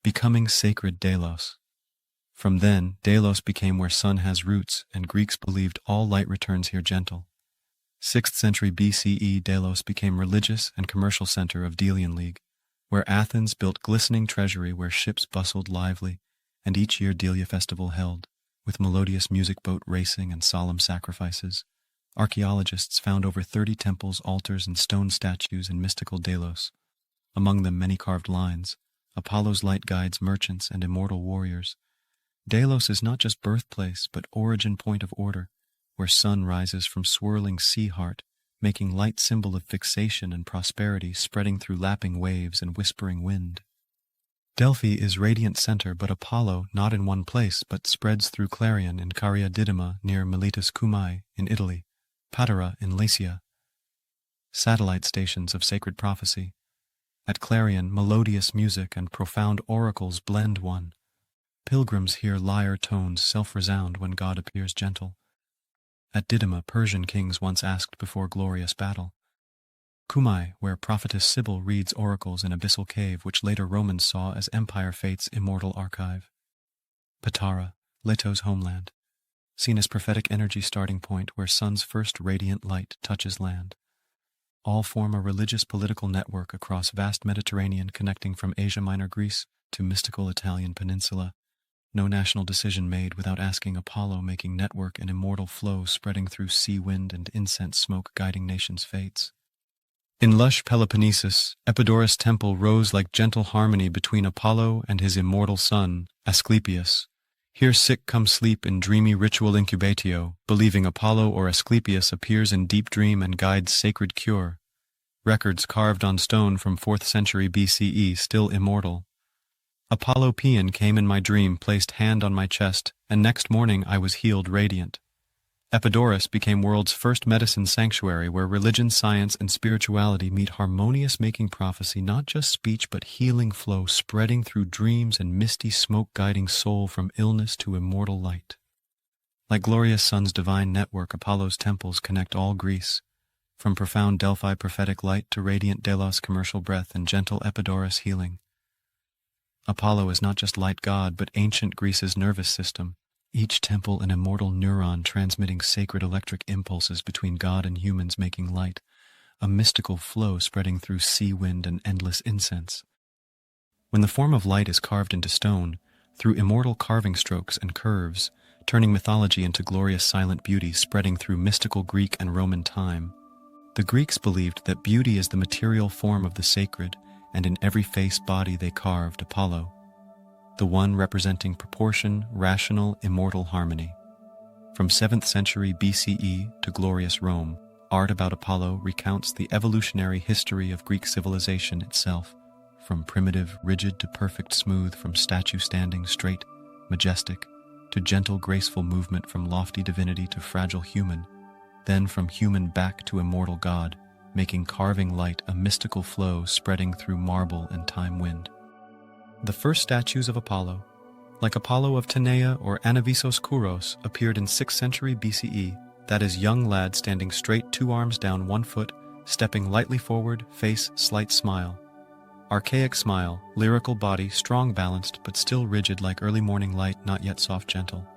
becoming sacred Delos. From then, Delos became where sun has roots, and Greeks believed all light returns here gentle. 6th century BCE, Delos became religious and commercial center of Delian League, where Athens built glistening treasury where ships bustled lively, and each year Delia festival held, with melodious music boat racing and solemn sacrifices. Archaeologists found over 30 temples, altars, and stone statues in mystical Delos, among them many carved lines. Apollo's light guides merchants and immortal warriors. Delos is not just birthplace, but origin point of order, where sun rises from swirling sea heart, making light symbol of fixation and prosperity spreading through lapping waves and whispering wind. Delphi is radiant center, but Apollo not in one place, but spreads through Clarion in Caria Didyma near Miletus Cumae in Italy, Patara in Lycia, satellite stations of sacred prophecy. At Clarion, melodious music and profound oracles blend one. Pilgrims hear lyre tones self-resound when God appears gentle. At Didyma, Persian kings once asked before glorious battle. Cumae, where prophetess Sibyl reads oracles in abyssal cave which later Romans saw as empire fate's immortal archive. Patara, Leto's homeland, seen as prophetic energy starting point where sun's first radiant light touches land. All form a religious political network across vast Mediterranean connecting from Asia Minor Greece to mystical Italian peninsula. No national decision made without asking Apollo, making network and immortal flow spreading through sea wind and incense smoke guiding nations' fates. In lush Peloponnesus, Epidaurus' temple rose like gentle harmony between Apollo and his immortal son, Asclepius. Here sick come sleep in dreamy ritual incubatio, believing Apollo or Asclepius appears in deep dream and guides sacred cure. Records carved on stone from 4th century BCE still immortal. Apollo Paean came in my dream, placed hand on my chest, and next morning I was healed radiant. Epidaurus became world's first medicine sanctuary where religion, science, and spirituality meet harmonious, making prophecy not just speech but healing flow spreading through dreams and misty smoke guiding soul from illness to immortal light. Like glorious sun's divine network, Apollo's temples connect all Greece, from profound Delphi prophetic light to radiant Delos commercial breath and gentle Epidaurus healing. Apollo is not just light god, but ancient Greece's nervous system, each temple an immortal neuron transmitting sacred electric impulses between god and humans, making light, a mystical flow spreading through sea wind and endless incense. When the form of light is carved into stone, through immortal carving strokes and curves, turning mythology into glorious silent beauty spreading through mystical Greek and Roman time, the Greeks believed that beauty is the material form of the sacred, and in every face body they carved Apollo, the one representing proportion, rational, immortal harmony. From 7th century BCE to glorious Rome, art about Apollo recounts the evolutionary history of Greek civilization itself, from primitive, rigid to perfect smooth, from statue standing straight, majestic, to gentle, graceful movement, from lofty divinity to fragile human, then from human back to immortal god, making carving light a mystical flow spreading through marble and time wind. The first statues of Apollo, like Apollo of Tenea or Anavisos Kouros, appeared in 6th century BCE, that is, young lad standing straight, 2 arms down, 1 foot, stepping lightly forward, face slight smile. Archaic smile, lyrical body, strong balanced, but still rigid like early morning light, not yet soft gentle.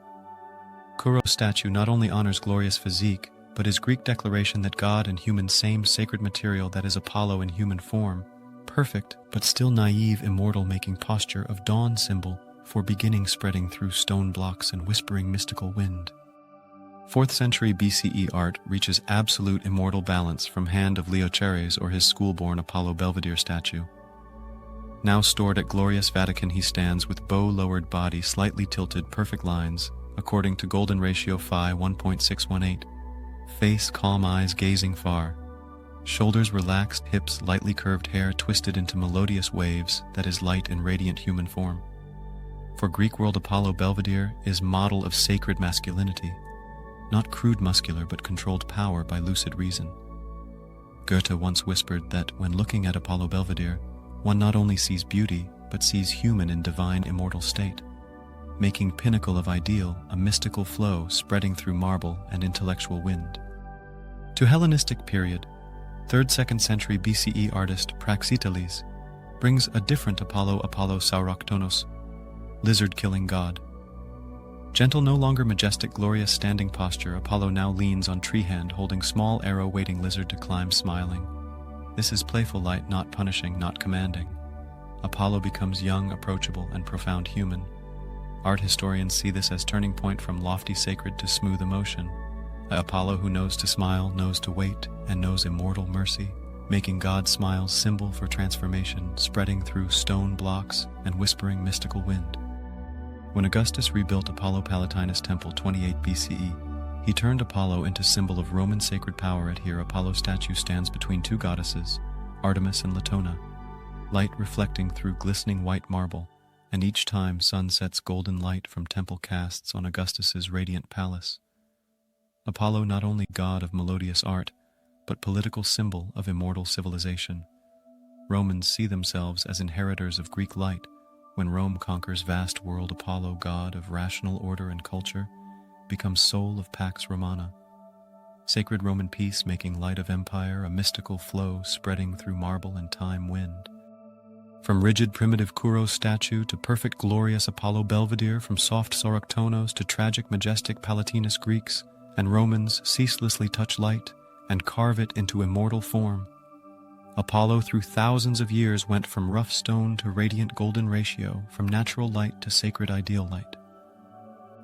Kouros statue not only honors glorious physique, but his Greek declaration that God and human same sacred material, that is Apollo in human form, perfect but still naive, immortal, making posture of dawn symbol for beginning spreading through stone blocks and whispering mystical wind. 4th century BCE art reaches absolute immortal balance from hand of Leochares or his schoolborn Apollo Belvedere statue. Now stored at glorious Vatican, he stands with bow lowered body, slightly tilted, perfect lines, according to golden ratio phi 1.618. Face calm, eyes gazing far. Shoulders relaxed, hips lightly curved, hair twisted into melodious waves, that is light and radiant human form. For Greek world, Apollo Belvedere is model of sacred masculinity, not crude muscular but controlled power by lucid reason. Goethe once whispered that when looking at Apollo Belvedere, one not only sees beauty but sees human in divine immortal state, making pinnacle of ideal a mystical flow spreading through marble and intellectual wind. To Hellenistic period, 3rd-2nd century BCE artist Praxiteles brings a different Apollo, Apollo Sauroktonos, lizard-killing god. Gentle, no longer majestic, glorious standing posture, Apollo now leans on tree hand, holding small arrow, waiting lizard to climb, smiling. This is playful light, not punishing, not commanding. Apollo becomes young, approachable, and profound human. Art historians see this as turning point from lofty sacred to smooth emotion. Apollo who knows to smile, knows to wait, and knows immortal mercy, making God smiles symbol for transformation, spreading through stone blocks and whispering mystical wind. When Augustus rebuilt Apollo Palatinus Temple 28 BCE, he turned Apollo into symbol of Roman sacred power. At here, Apollo statue stands between 2 goddesses, Artemis and Latona, light reflecting through glistening white marble, and each time sun sets golden light from temple casts on Augustus's radiant palace. Apollo not only god of melodious art, but political symbol of immortal civilization. Romans see themselves as inheritors of Greek light. When Rome conquers vast world, Apollo, god of rational order and culture, becomes soul of Pax Romana. Sacred Roman peace, making light of empire a mystical flow spreading through marble and time wind. From rigid primitive Kouros statue to perfect glorious Apollo Belvedere, from soft Sauroktonos to tragic majestic Palatinus, Greeks and Romans ceaselessly touch light and carve it into immortal form. Apollo through thousands of years went from rough stone to radiant golden ratio, from natural light to sacred ideal light.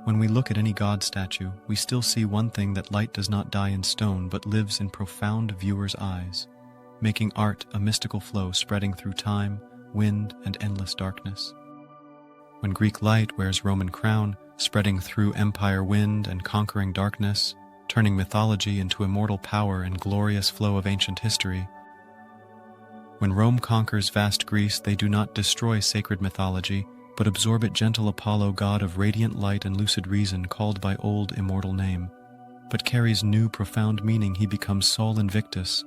When we look at any god statue, we still see one thing, that light does not die in stone but lives in profound viewers' eyes, making art a mystical flow spreading through time, wind, and endless darkness. When Greek light wears Roman crown, spreading through empire wind and conquering darkness, turning mythology into immortal power and glorious flow of ancient history. When Rome conquers vast Greece, they do not destroy sacred mythology, but absorb it. Gentle Apollo, god of radiant light and lucid reason, called by old immortal name, but carries new profound meaning. He becomes Sol Invictus,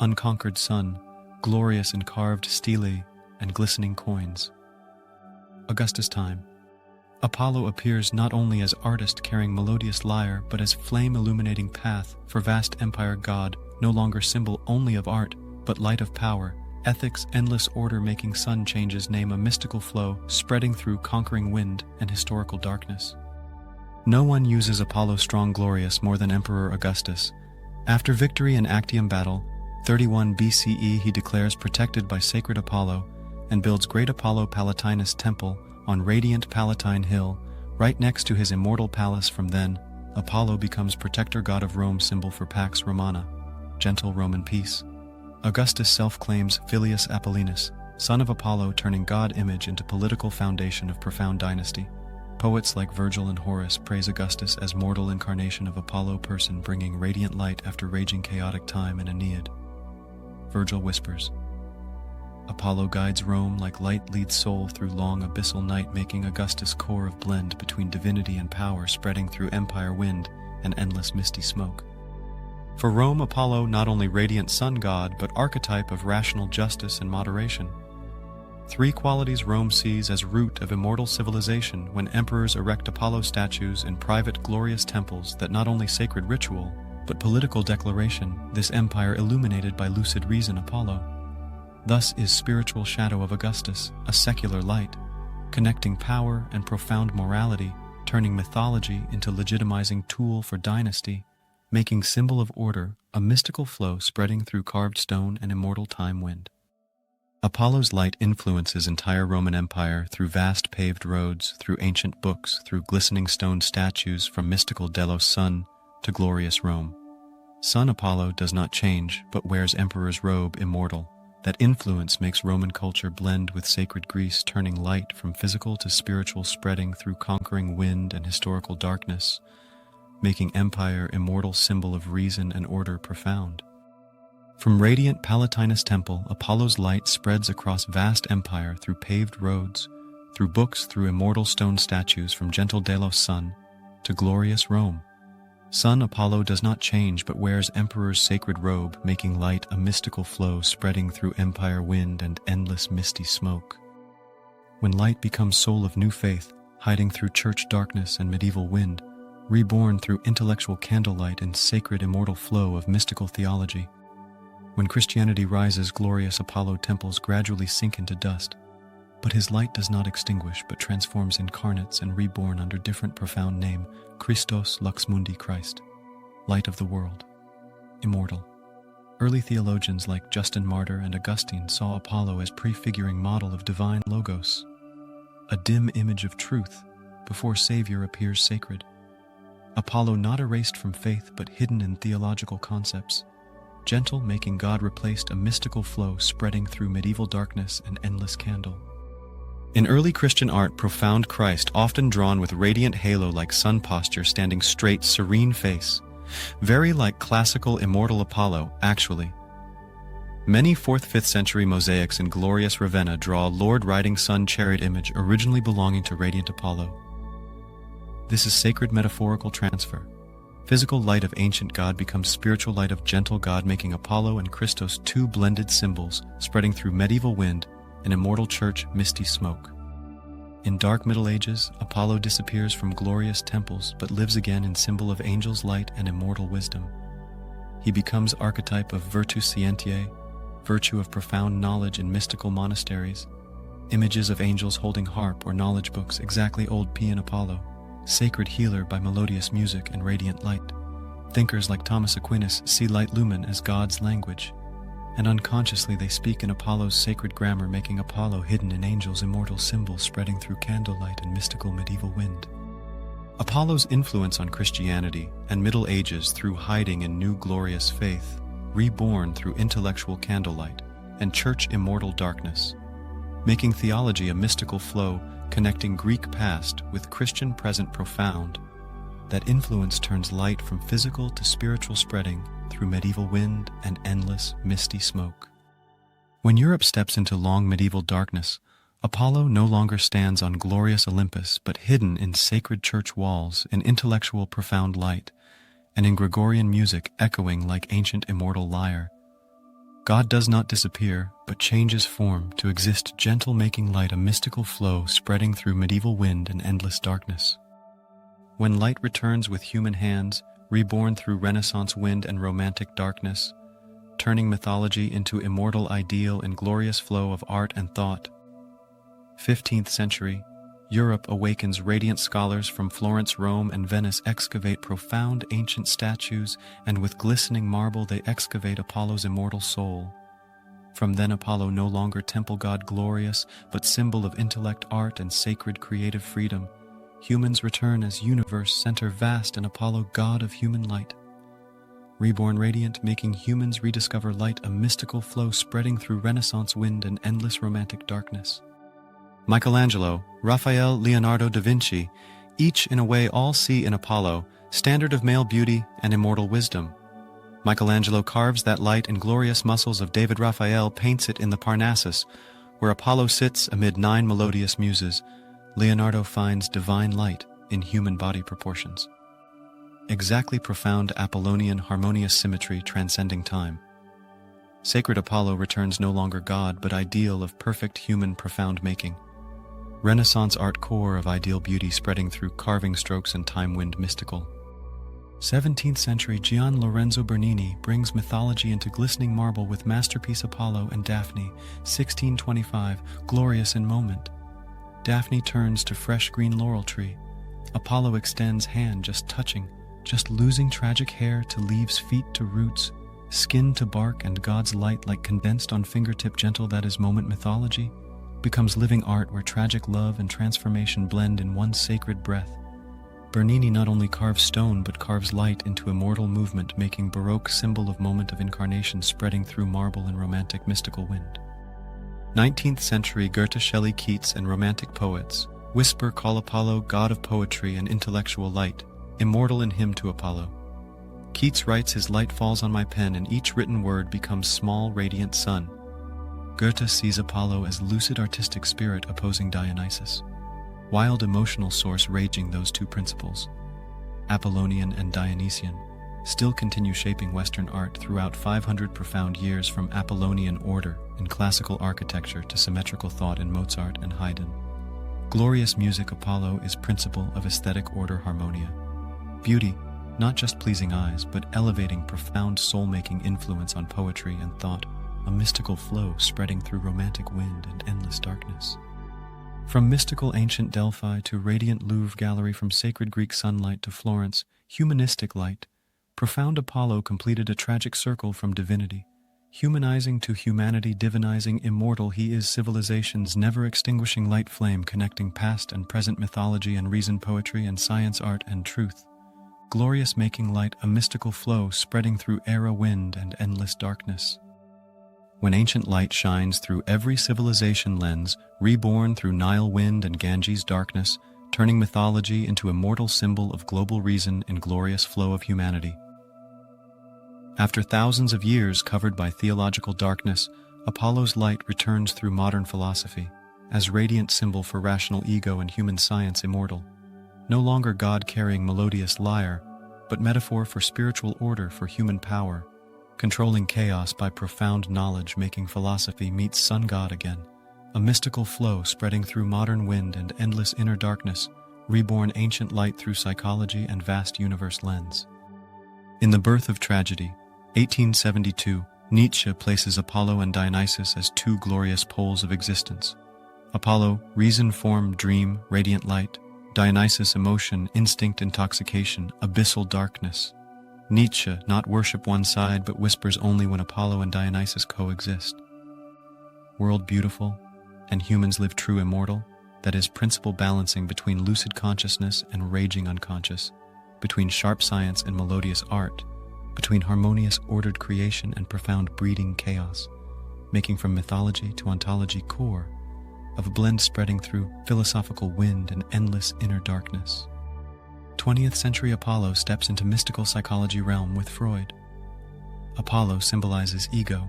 unconquered sun, glorious in carved stelae and glistening coins. Augustus time. Apollo appears not only as artist carrying melodious lyre, but as flame illuminating path for vast empire god, no longer symbol only of art, but light of power, ethics, endless order making sun changes name a mystical flow spreading through conquering wind and historical darkness. No one uses Apollo strong glorious more than Emperor Augustus. After victory in Actium battle, 31 BCE he declares protected by sacred Apollo and builds great Apollo Palatinus temple on radiant Palatine Hill, right next to his immortal palace. From then, Apollo becomes protector god of Rome, symbol for Pax Romana, gentle Roman peace. Augustus self-claims Filius Apollinus, son of Apollo, turning god image into political foundation of profound dynasty. Poets like Virgil and Horace praise Augustus as mortal incarnation of Apollo person bringing radiant light after raging chaotic time in Aeneid. Virgil whispers, Apollo guides Rome like light leads soul through long abyssal night, making Augustus core of blend between divinity and power, spreading through empire wind and endless misty smoke. For Rome, Apollo not only radiant sun god, but archetype of rational justice and moderation. Three qualities Rome sees as root of immortal civilization when emperors erect Apollo statues in private glorious temples that not only sacred ritual, but political declaration, this empire illuminated by lucid reason Apollo. Thus is spiritual shadow of Augustus, a secular light, connecting power and profound morality, turning mythology into legitimizing tool for dynasty, making symbol of order, a mystical flow spreading through carved stone and immortal time wind. Apollo's light influences entire Roman Empire through vast paved roads, through ancient books, through glistening stone statues from mystical Delos sun to glorious Rome. Sun Apollo does not change, but wears emperor's robe immortal. That influence makes Roman culture blend with sacred Greece, turning light from physical to spiritual, spreading through conquering wind and historical darkness, making empire immortal symbol of reason and order profound. From radiant Palatinus temple, Apollo's light spreads across vast empire through paved roads, through books, through immortal stone statues from gentle Delos sun to glorious Rome. Sun Apollo does not change, but wears emperor's sacred robe, making light a mystical flow spreading through empire wind and endless misty smoke. When light becomes soul of new faith, hiding through church darkness and medieval wind, reborn through intellectual candlelight and sacred immortal flow of mystical theology. When Christianity rises, glorious Apollo temples gradually sink into dust, but his light does not extinguish, but transforms incarnates and reborn under different profound name, Christos Lux Mundi, Christ, light of the world, immortal. Early theologians like Justin Martyr and Augustine saw Apollo as prefiguring model of divine logos, a dim image of truth before Savior appears sacred. Apollo not erased from faith but hidden in theological concepts, gentle making God replaced a mystical flow spreading through medieval darkness and endless candle. In early Christian art, profound Christ often drawn with radiant halo like sun posture, standing straight, serene face, very like classical immortal Apollo, actually. Many 4th-5th century mosaics in glorious Ravenna draw Lord riding sun chariot image originally belonging to radiant Apollo. This is sacred metaphorical transfer. Physical light of ancient God becomes spiritual light of gentle God, making Apollo and Christos two blended symbols spreading through medieval wind and immortal church misty smoke. In dark Middle Ages, Apollo disappears from glorious temples but lives again in symbol of angels' light and immortal wisdom. He becomes archetype of virtus scientiae, virtue of profound knowledge in mystical monasteries, images of angels holding harp or knowledge books, exactly old Paean Apollo, sacred healer by melodious music and radiant light. Thinkers like Thomas Aquinas see light lumen as God's language, and unconsciously they speak in Apollo's sacred grammar, making Apollo hidden in angels' immortal symbols spreading through candlelight and mystical medieval wind. Apollo's influence on Christianity and Middle Ages through hiding in new glorious faith, reborn through intellectual candlelight and church immortal darkness, making theology a mystical flow connecting Greek past with Christian present profound. That influence turns light from physical to spiritual, spreading through medieval wind and endless misty smoke. When Europe steps into long medieval darkness, Apollo no longer stands on glorious Olympus, but hidden in sacred church walls in intellectual profound light, and in Gregorian music echoing like ancient immortal lyre. God does not disappear, but changes form to exist gentle, making light a mystical flow spreading through medieval wind and endless darkness. When light returns with human hands, reborn through Renaissance wind and romantic darkness, turning mythology into immortal ideal and glorious flow of art and thought. 15th century, Europe awakens. Radiant scholars from Florence, Rome, and Venice excavate profound ancient statues, and with glistening marble they excavate Apollo's immortal soul. From then Apollo no longer temple god glorious, but symbol of intellect, art, and sacred creative freedom. Humans return as universe center vast and Apollo god of human light. Reborn radiant, making humans rediscover light, a mystical flow spreading through Renaissance wind and endless romantic darkness. Michelangelo, Raphael, Leonardo da Vinci, each in a way all see in Apollo, standard of male beauty and immortal wisdom. Michelangelo carves that light in glorious muscles of David. Raphael paints it in the Parnassus, where Apollo sits amid 9 melodious muses. Leonardo finds divine light in human body proportions. Exactly profound Apollonian harmonious symmetry transcending time. Sacred Apollo returns no longer god but ideal of perfect human profound making. Renaissance art core of ideal beauty spreading through carving strokes and time wind mystical. 17th century Gian Lorenzo Bernini brings mythology into glistening marble with masterpiece Apollo and Daphne. 1625, glorious in moment. Daphne turns to fresh green laurel tree. Apollo extends hand just touching, just losing tragic hair to leaves, feet to roots, skin to bark, and God's light like condensed on fingertip gentle. That is moment mythology becomes living art where tragic love and transformation blend in one sacred breath. Bernini not only carves stone but carves light into immortal movement, making Baroque symbol of moment of incarnation spreading through marble and romantic mystical wind. 19th century Goethe, Shelley, Keats, and romantic poets whisper call Apollo god of poetry and intellectual light, immortal in hymn to Apollo. Keats writes his light falls on my pen and each written word becomes small radiant sun. Goethe sees Apollo as lucid artistic spirit opposing Dionysus. Wild emotional source raging those two principles, Apollonian and Dionysian, still continue shaping Western art throughout 500 profound years, from Apollonian order in classical architecture to symmetrical thought in Mozart and Haydn. Glorious music Apollo is principle of aesthetic order harmonia. Beauty, not just pleasing eyes, but elevating profound soul-making influence on poetry and thought, a mystical flow spreading through romantic wind and endless darkness. From mystical ancient Delphi to radiant Louvre gallery, from sacred Greek sunlight to Florence, humanistic light, profound Apollo completed a tragic circle from divinity. Humanizing to humanity, divinizing, immortal, he is civilization's never-extinguishing light flame, connecting past and present mythology and reason, poetry and science, art and truth. Glorious making light, a mystical flow spreading through era, wind, and endless darkness. When ancient light shines through every civilization lens, reborn through Nile wind and Ganges darkness, turning mythology into immortal symbol of global reason and glorious flow of humanity. After thousands of years covered by theological darkness, Apollo's light returns through modern philosophy, as radiant symbol for rational ego and human science immortal. No longer God-carrying melodious lyre, but metaphor for spiritual order, for human power, controlling chaos by profound knowledge, making philosophy meets sun god again. A mystical flow spreading through modern wind and endless inner darkness, reborn ancient light through psychology and vast universe lens. In The Birth of Tragedy, 1872, Nietzsche places Apollo and Dionysus as two glorious poles of existence. Apollo, reason, form, dream, radiant light. Dionysus, emotion, instinct, intoxication, abyssal darkness. Nietzsche, not worship one side, but whispers only when Apollo and Dionysus coexist. World beautiful, and humans live true immortal, that is, principle balancing between lucid consciousness and raging unconscious, between sharp science and melodious art, between harmonious ordered creation and profound breeding chaos, making from mythology to ontology core, of a blend spreading through philosophical wind and endless inner darkness. 20th century Apollo steps into mystical psychology realm with Freud. Apollo symbolizes ego,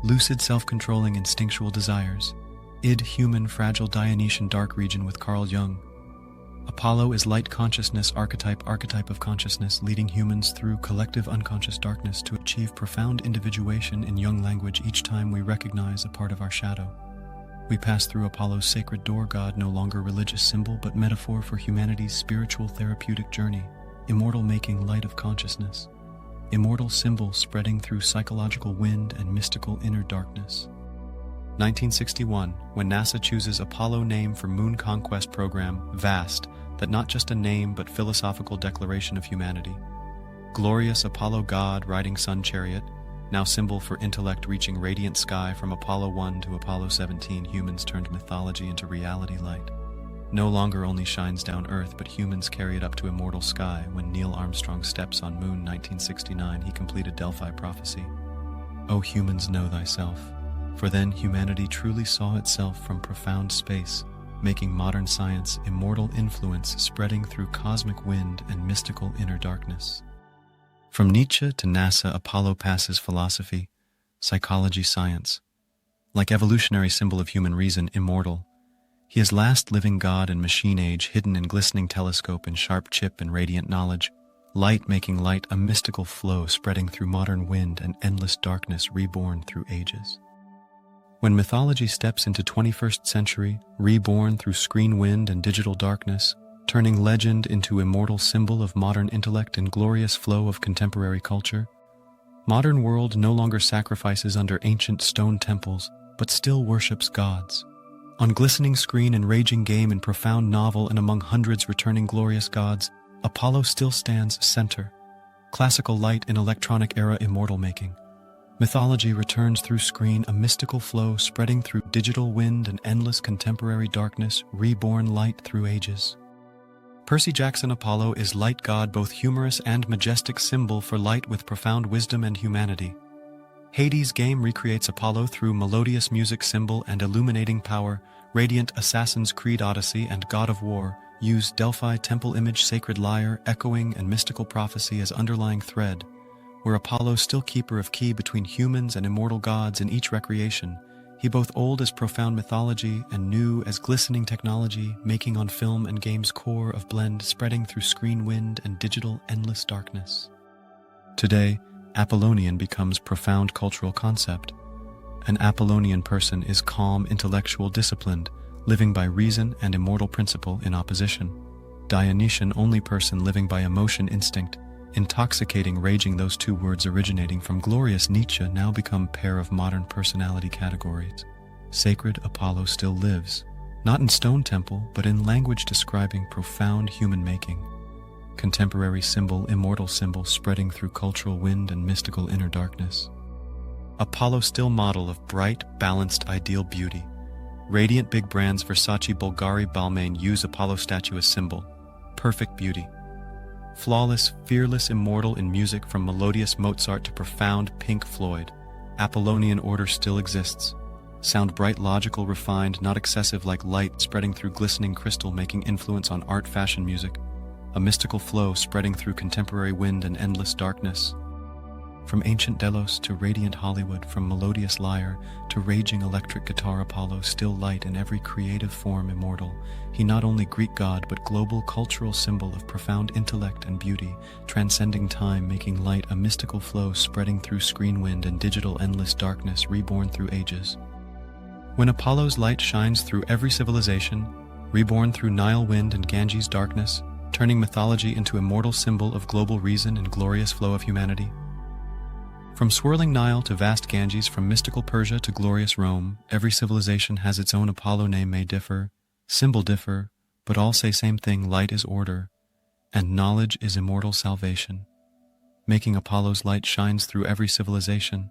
lucid self-controlling instinctual desires, id human fragile Dionysian dark region with Carl Jung. Apollo is light consciousness archetype of consciousness, leading humans through collective unconscious darkness to achieve profound individuation. In Jung language, each time we recognize a part of our shadow, we pass through Apollo's sacred door, God no longer religious symbol but metaphor for humanity's spiritual therapeutic journey, immortal making light of consciousness. immortal symbol spreading through psychological wind and mystical inner darkness. 1961, when NASA chooses Apollo name for moon conquest program, vast, that not just a name but philosophical declaration of humanity. Glorious Apollo god riding sun chariot, now symbol for intellect reaching radiant sky from Apollo 1 to Apollo 17, humans turned mythology into reality light. No longer only shines down Earth, but humans carry it up to immortal sky. When Neil Armstrong steps on Moon 1969, he completed Delphi prophecy. O humans, know thyself. For then humanity truly saw itself from profound space, making modern science immortal influence spreading through cosmic wind and mystical inner darkness. From Nietzsche to NASA, Apollo passes philosophy, psychology, science. Like evolutionary symbol of human reason, immortal, he is last living god in machine age, hidden in glistening telescope and sharp chip and radiant knowledge, light making light, a mystical flow spreading through modern wind and endless darkness, reborn through ages. When mythology steps into 21st century, reborn through screen wind and digital darkness, turning legend into immortal symbol of modern intellect and glorious flow of contemporary culture, modern world no longer sacrifices under ancient stone temples, but still worships gods. On glistening screen and raging game, in profound novel and among hundreds returning glorious gods, Apollo still stands center. Classical light in electronic era immortal making. Mythology returns through screen, a mystical flow spreading through digital wind and endless contemporary darkness, reborn light through ages. Percy Jackson Apollo is light god, both humorous and majestic symbol for light with profound wisdom and humanity. Hades game recreates Apollo through melodious music symbol and illuminating power. Radiant Assassin's Creed Odyssey and God of War use Delphi temple image, sacred lyre, echoing and mystical prophecy as underlying thread, where Apollo still keeper of key between humans and immortal gods in each recreation. He both old as profound mythology and new as glistening technology, making on film and games core of blend, spreading through screen wind and digital endless darkness. Today, Apollonian becomes profound cultural concept. An Apollonian person is calm, intellectual, disciplined, living by reason and immortal principle in opposition. Dionysian only person living by emotion, instinct, intoxicating, raging. Those two words originating from glorious Nietzsche now become pair of modern personality categories. Sacred Apollo still lives, not in stone temple, but in language describing profound human making. Contemporary symbol, immortal symbol spreading through cultural wind and mystical inner darkness. Apollo still model of bright, balanced, ideal beauty. Radiant big brands Versace, Bulgari, Balmain use Apollo statue as symbol. Perfect beauty. Flawless, fearless, immortal in music, from melodious Mozart to profound Pink Floyd. Apollonian order still exists. Sound bright, logical, refined, not excessive like light spreading through glistening crystal, making influence on art, fashion, music. A mystical flow spreading through contemporary wind and endless darkness. From ancient Delos to radiant Hollywood, from melodious lyre to raging electric guitar, Apollo still light in every creative form, immortal. He not only Greek god but global cultural symbol of profound intellect and beauty, transcending time, making light a mystical flow spreading through screen wind and digital endless darkness, reborn through ages. When Apollo's light shines through every civilization, reborn through Nile wind and Ganges darkness, turning mythology into immortal symbol of global reason and glorious flow of humanity. From swirling Nile to vast Ganges, from mystical Persia to glorious Rome, every civilization has its own Apollo. Name may differ, symbol differ, but all say same thing: light is order, and knowledge is immortal salvation. Making Apollo's light shines through every civilization,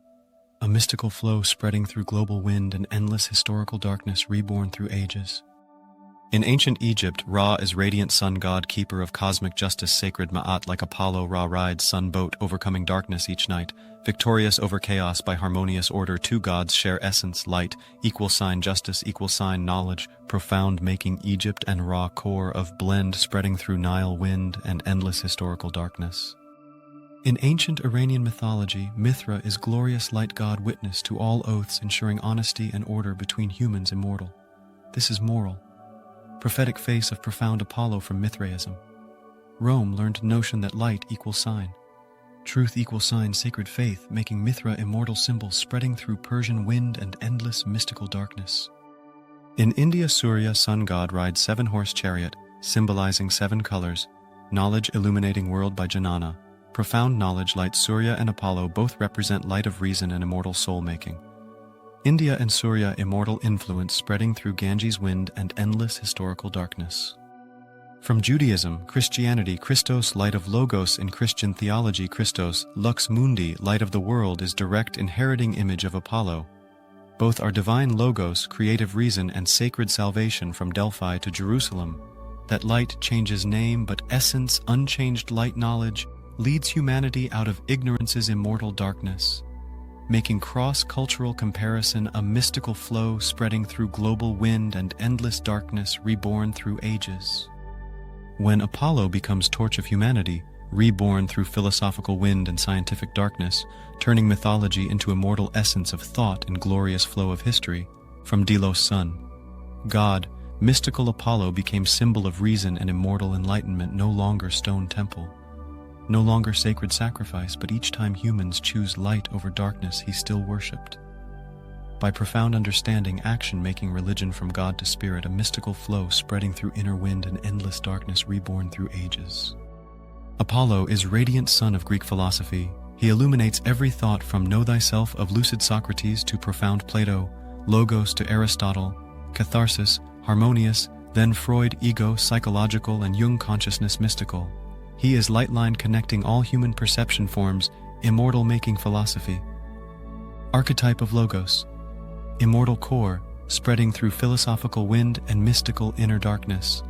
a mystical flow spreading through global wind and endless historical darkness, reborn through ages. In ancient Egypt, Ra is radiant sun god, keeper of cosmic justice, sacred Ma'at. Like Apollo, Ra rides sun boat, overcoming darkness each night, victorious over chaos by harmonious order. Two gods share essence, light, equal sign justice, equal sign knowledge, profound, making Egypt and Ra core of blend, spreading through Nile wind and endless historical darkness. In ancient Iranian mythology, Mithra is glorious light god, witness to all oaths, ensuring honesty and order between humans, immortal. This is moral. Prophetic face of profound Apollo from Mithraism. Rome learned notion that light equals sign. Truth equals sign, sacred faith, making Mithra immortal symbol spreading through Persian wind and endless mystical darkness. In India, Surya, sun god, rides 7-horse chariot, symbolizing 7 colors, knowledge illuminating world by Janana, profound knowledge light Surya and Apollo both represent light of reason and immortal soul-making. India and Surya immortal influence spreading through Ganges wind and endless historical darkness. From Judaism, Christianity, Christos, light of Logos. In Christian theology, Christos, Lux Mundi, light of the world, is direct inheriting image of Apollo. Both are divine Logos, creative reason, and sacred salvation from Delphi to Jerusalem. That light changes name, but essence, unchanged light knowledge, leads humanity out of ignorance's immortal darkness, making cross-cultural comparison a mystical flow spreading through global wind and endless darkness, reborn through ages. When Apollo becomes torch of humanity, reborn through philosophical wind and scientific darkness, turning mythology into immortal essence of thought and glorious flow of history, from Delos' sun, God, mystical Apollo became symbol of reason and immortal enlightenment, no longer stone temple, no longer sacred sacrifice, but each time humans choose light over darkness, he still worshipped. By profound understanding, action making religion from God to spirit, a mystical flow spreading through inner wind and endless darkness, reborn through ages. Apollo is radiant sun of Greek philosophy. He illuminates every thought from Know Thyself of lucid Socrates to profound Plato, Logos to Aristotle, catharsis, harmonious, then Freud, ego, psychological, and Jung, consciousness, mystical. He is light line connecting all human perception forms, immortal making philosophy. Archetype of Logos, immortal core, spreading through philosophical wind and mystical inner darkness.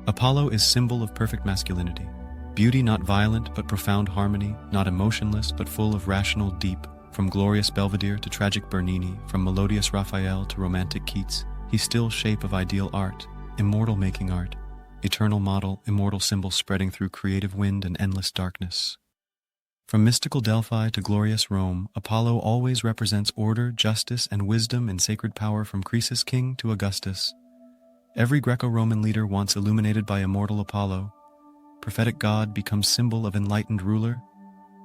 Apollo is symbol of perfect masculinity. Beauty not violent but profound harmony, not emotionless but full of rational deep, from glorious Belvedere to tragic Bernini, from melodious Raphael to romantic Keats, he's still shape of ideal art, immortal making art, eternal model, immortal symbol spreading through creative wind and endless darkness. From mystical Delphi to glorious Rome, Apollo always represents order, justice, and wisdom in sacred power, from Croesus king to Augustus. Every Greco-Roman leader once illuminated by immortal Apollo. Prophetic God becomes symbol of enlightened ruler,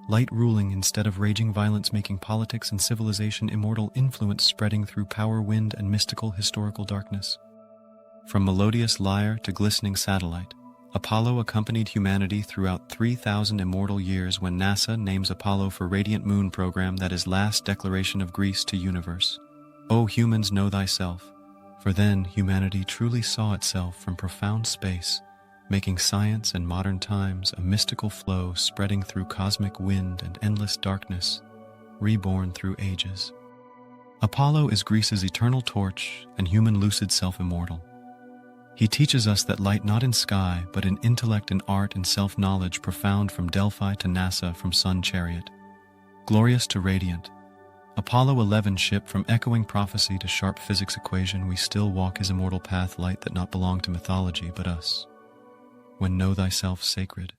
light ruling instead of raging violence, making politics and civilization immortal influence spreading through power, wind, and mystical historical darkness. From melodious lyre to glistening satellite, Apollo accompanied humanity throughout 3,000 immortal years, when NASA names Apollo for Radiant Moon program, that is last declaration of Greece to universe. O humans, know thyself, for then humanity truly saw itself from profound space, making science and modern times a mystical flow spreading through cosmic wind and endless darkness, reborn through ages. Apollo is Greece's eternal torch and human lucid self immortal. He teaches us that light not in sky, but in intellect and art and self-knowledge, profound from Delphi to NASA, from sun chariot, glorious to radiant. Apollo 11 ship, from echoing prophecy to sharp physics equation, we still walk his immortal path, light that not belong to mythology but us. When know thyself sacred,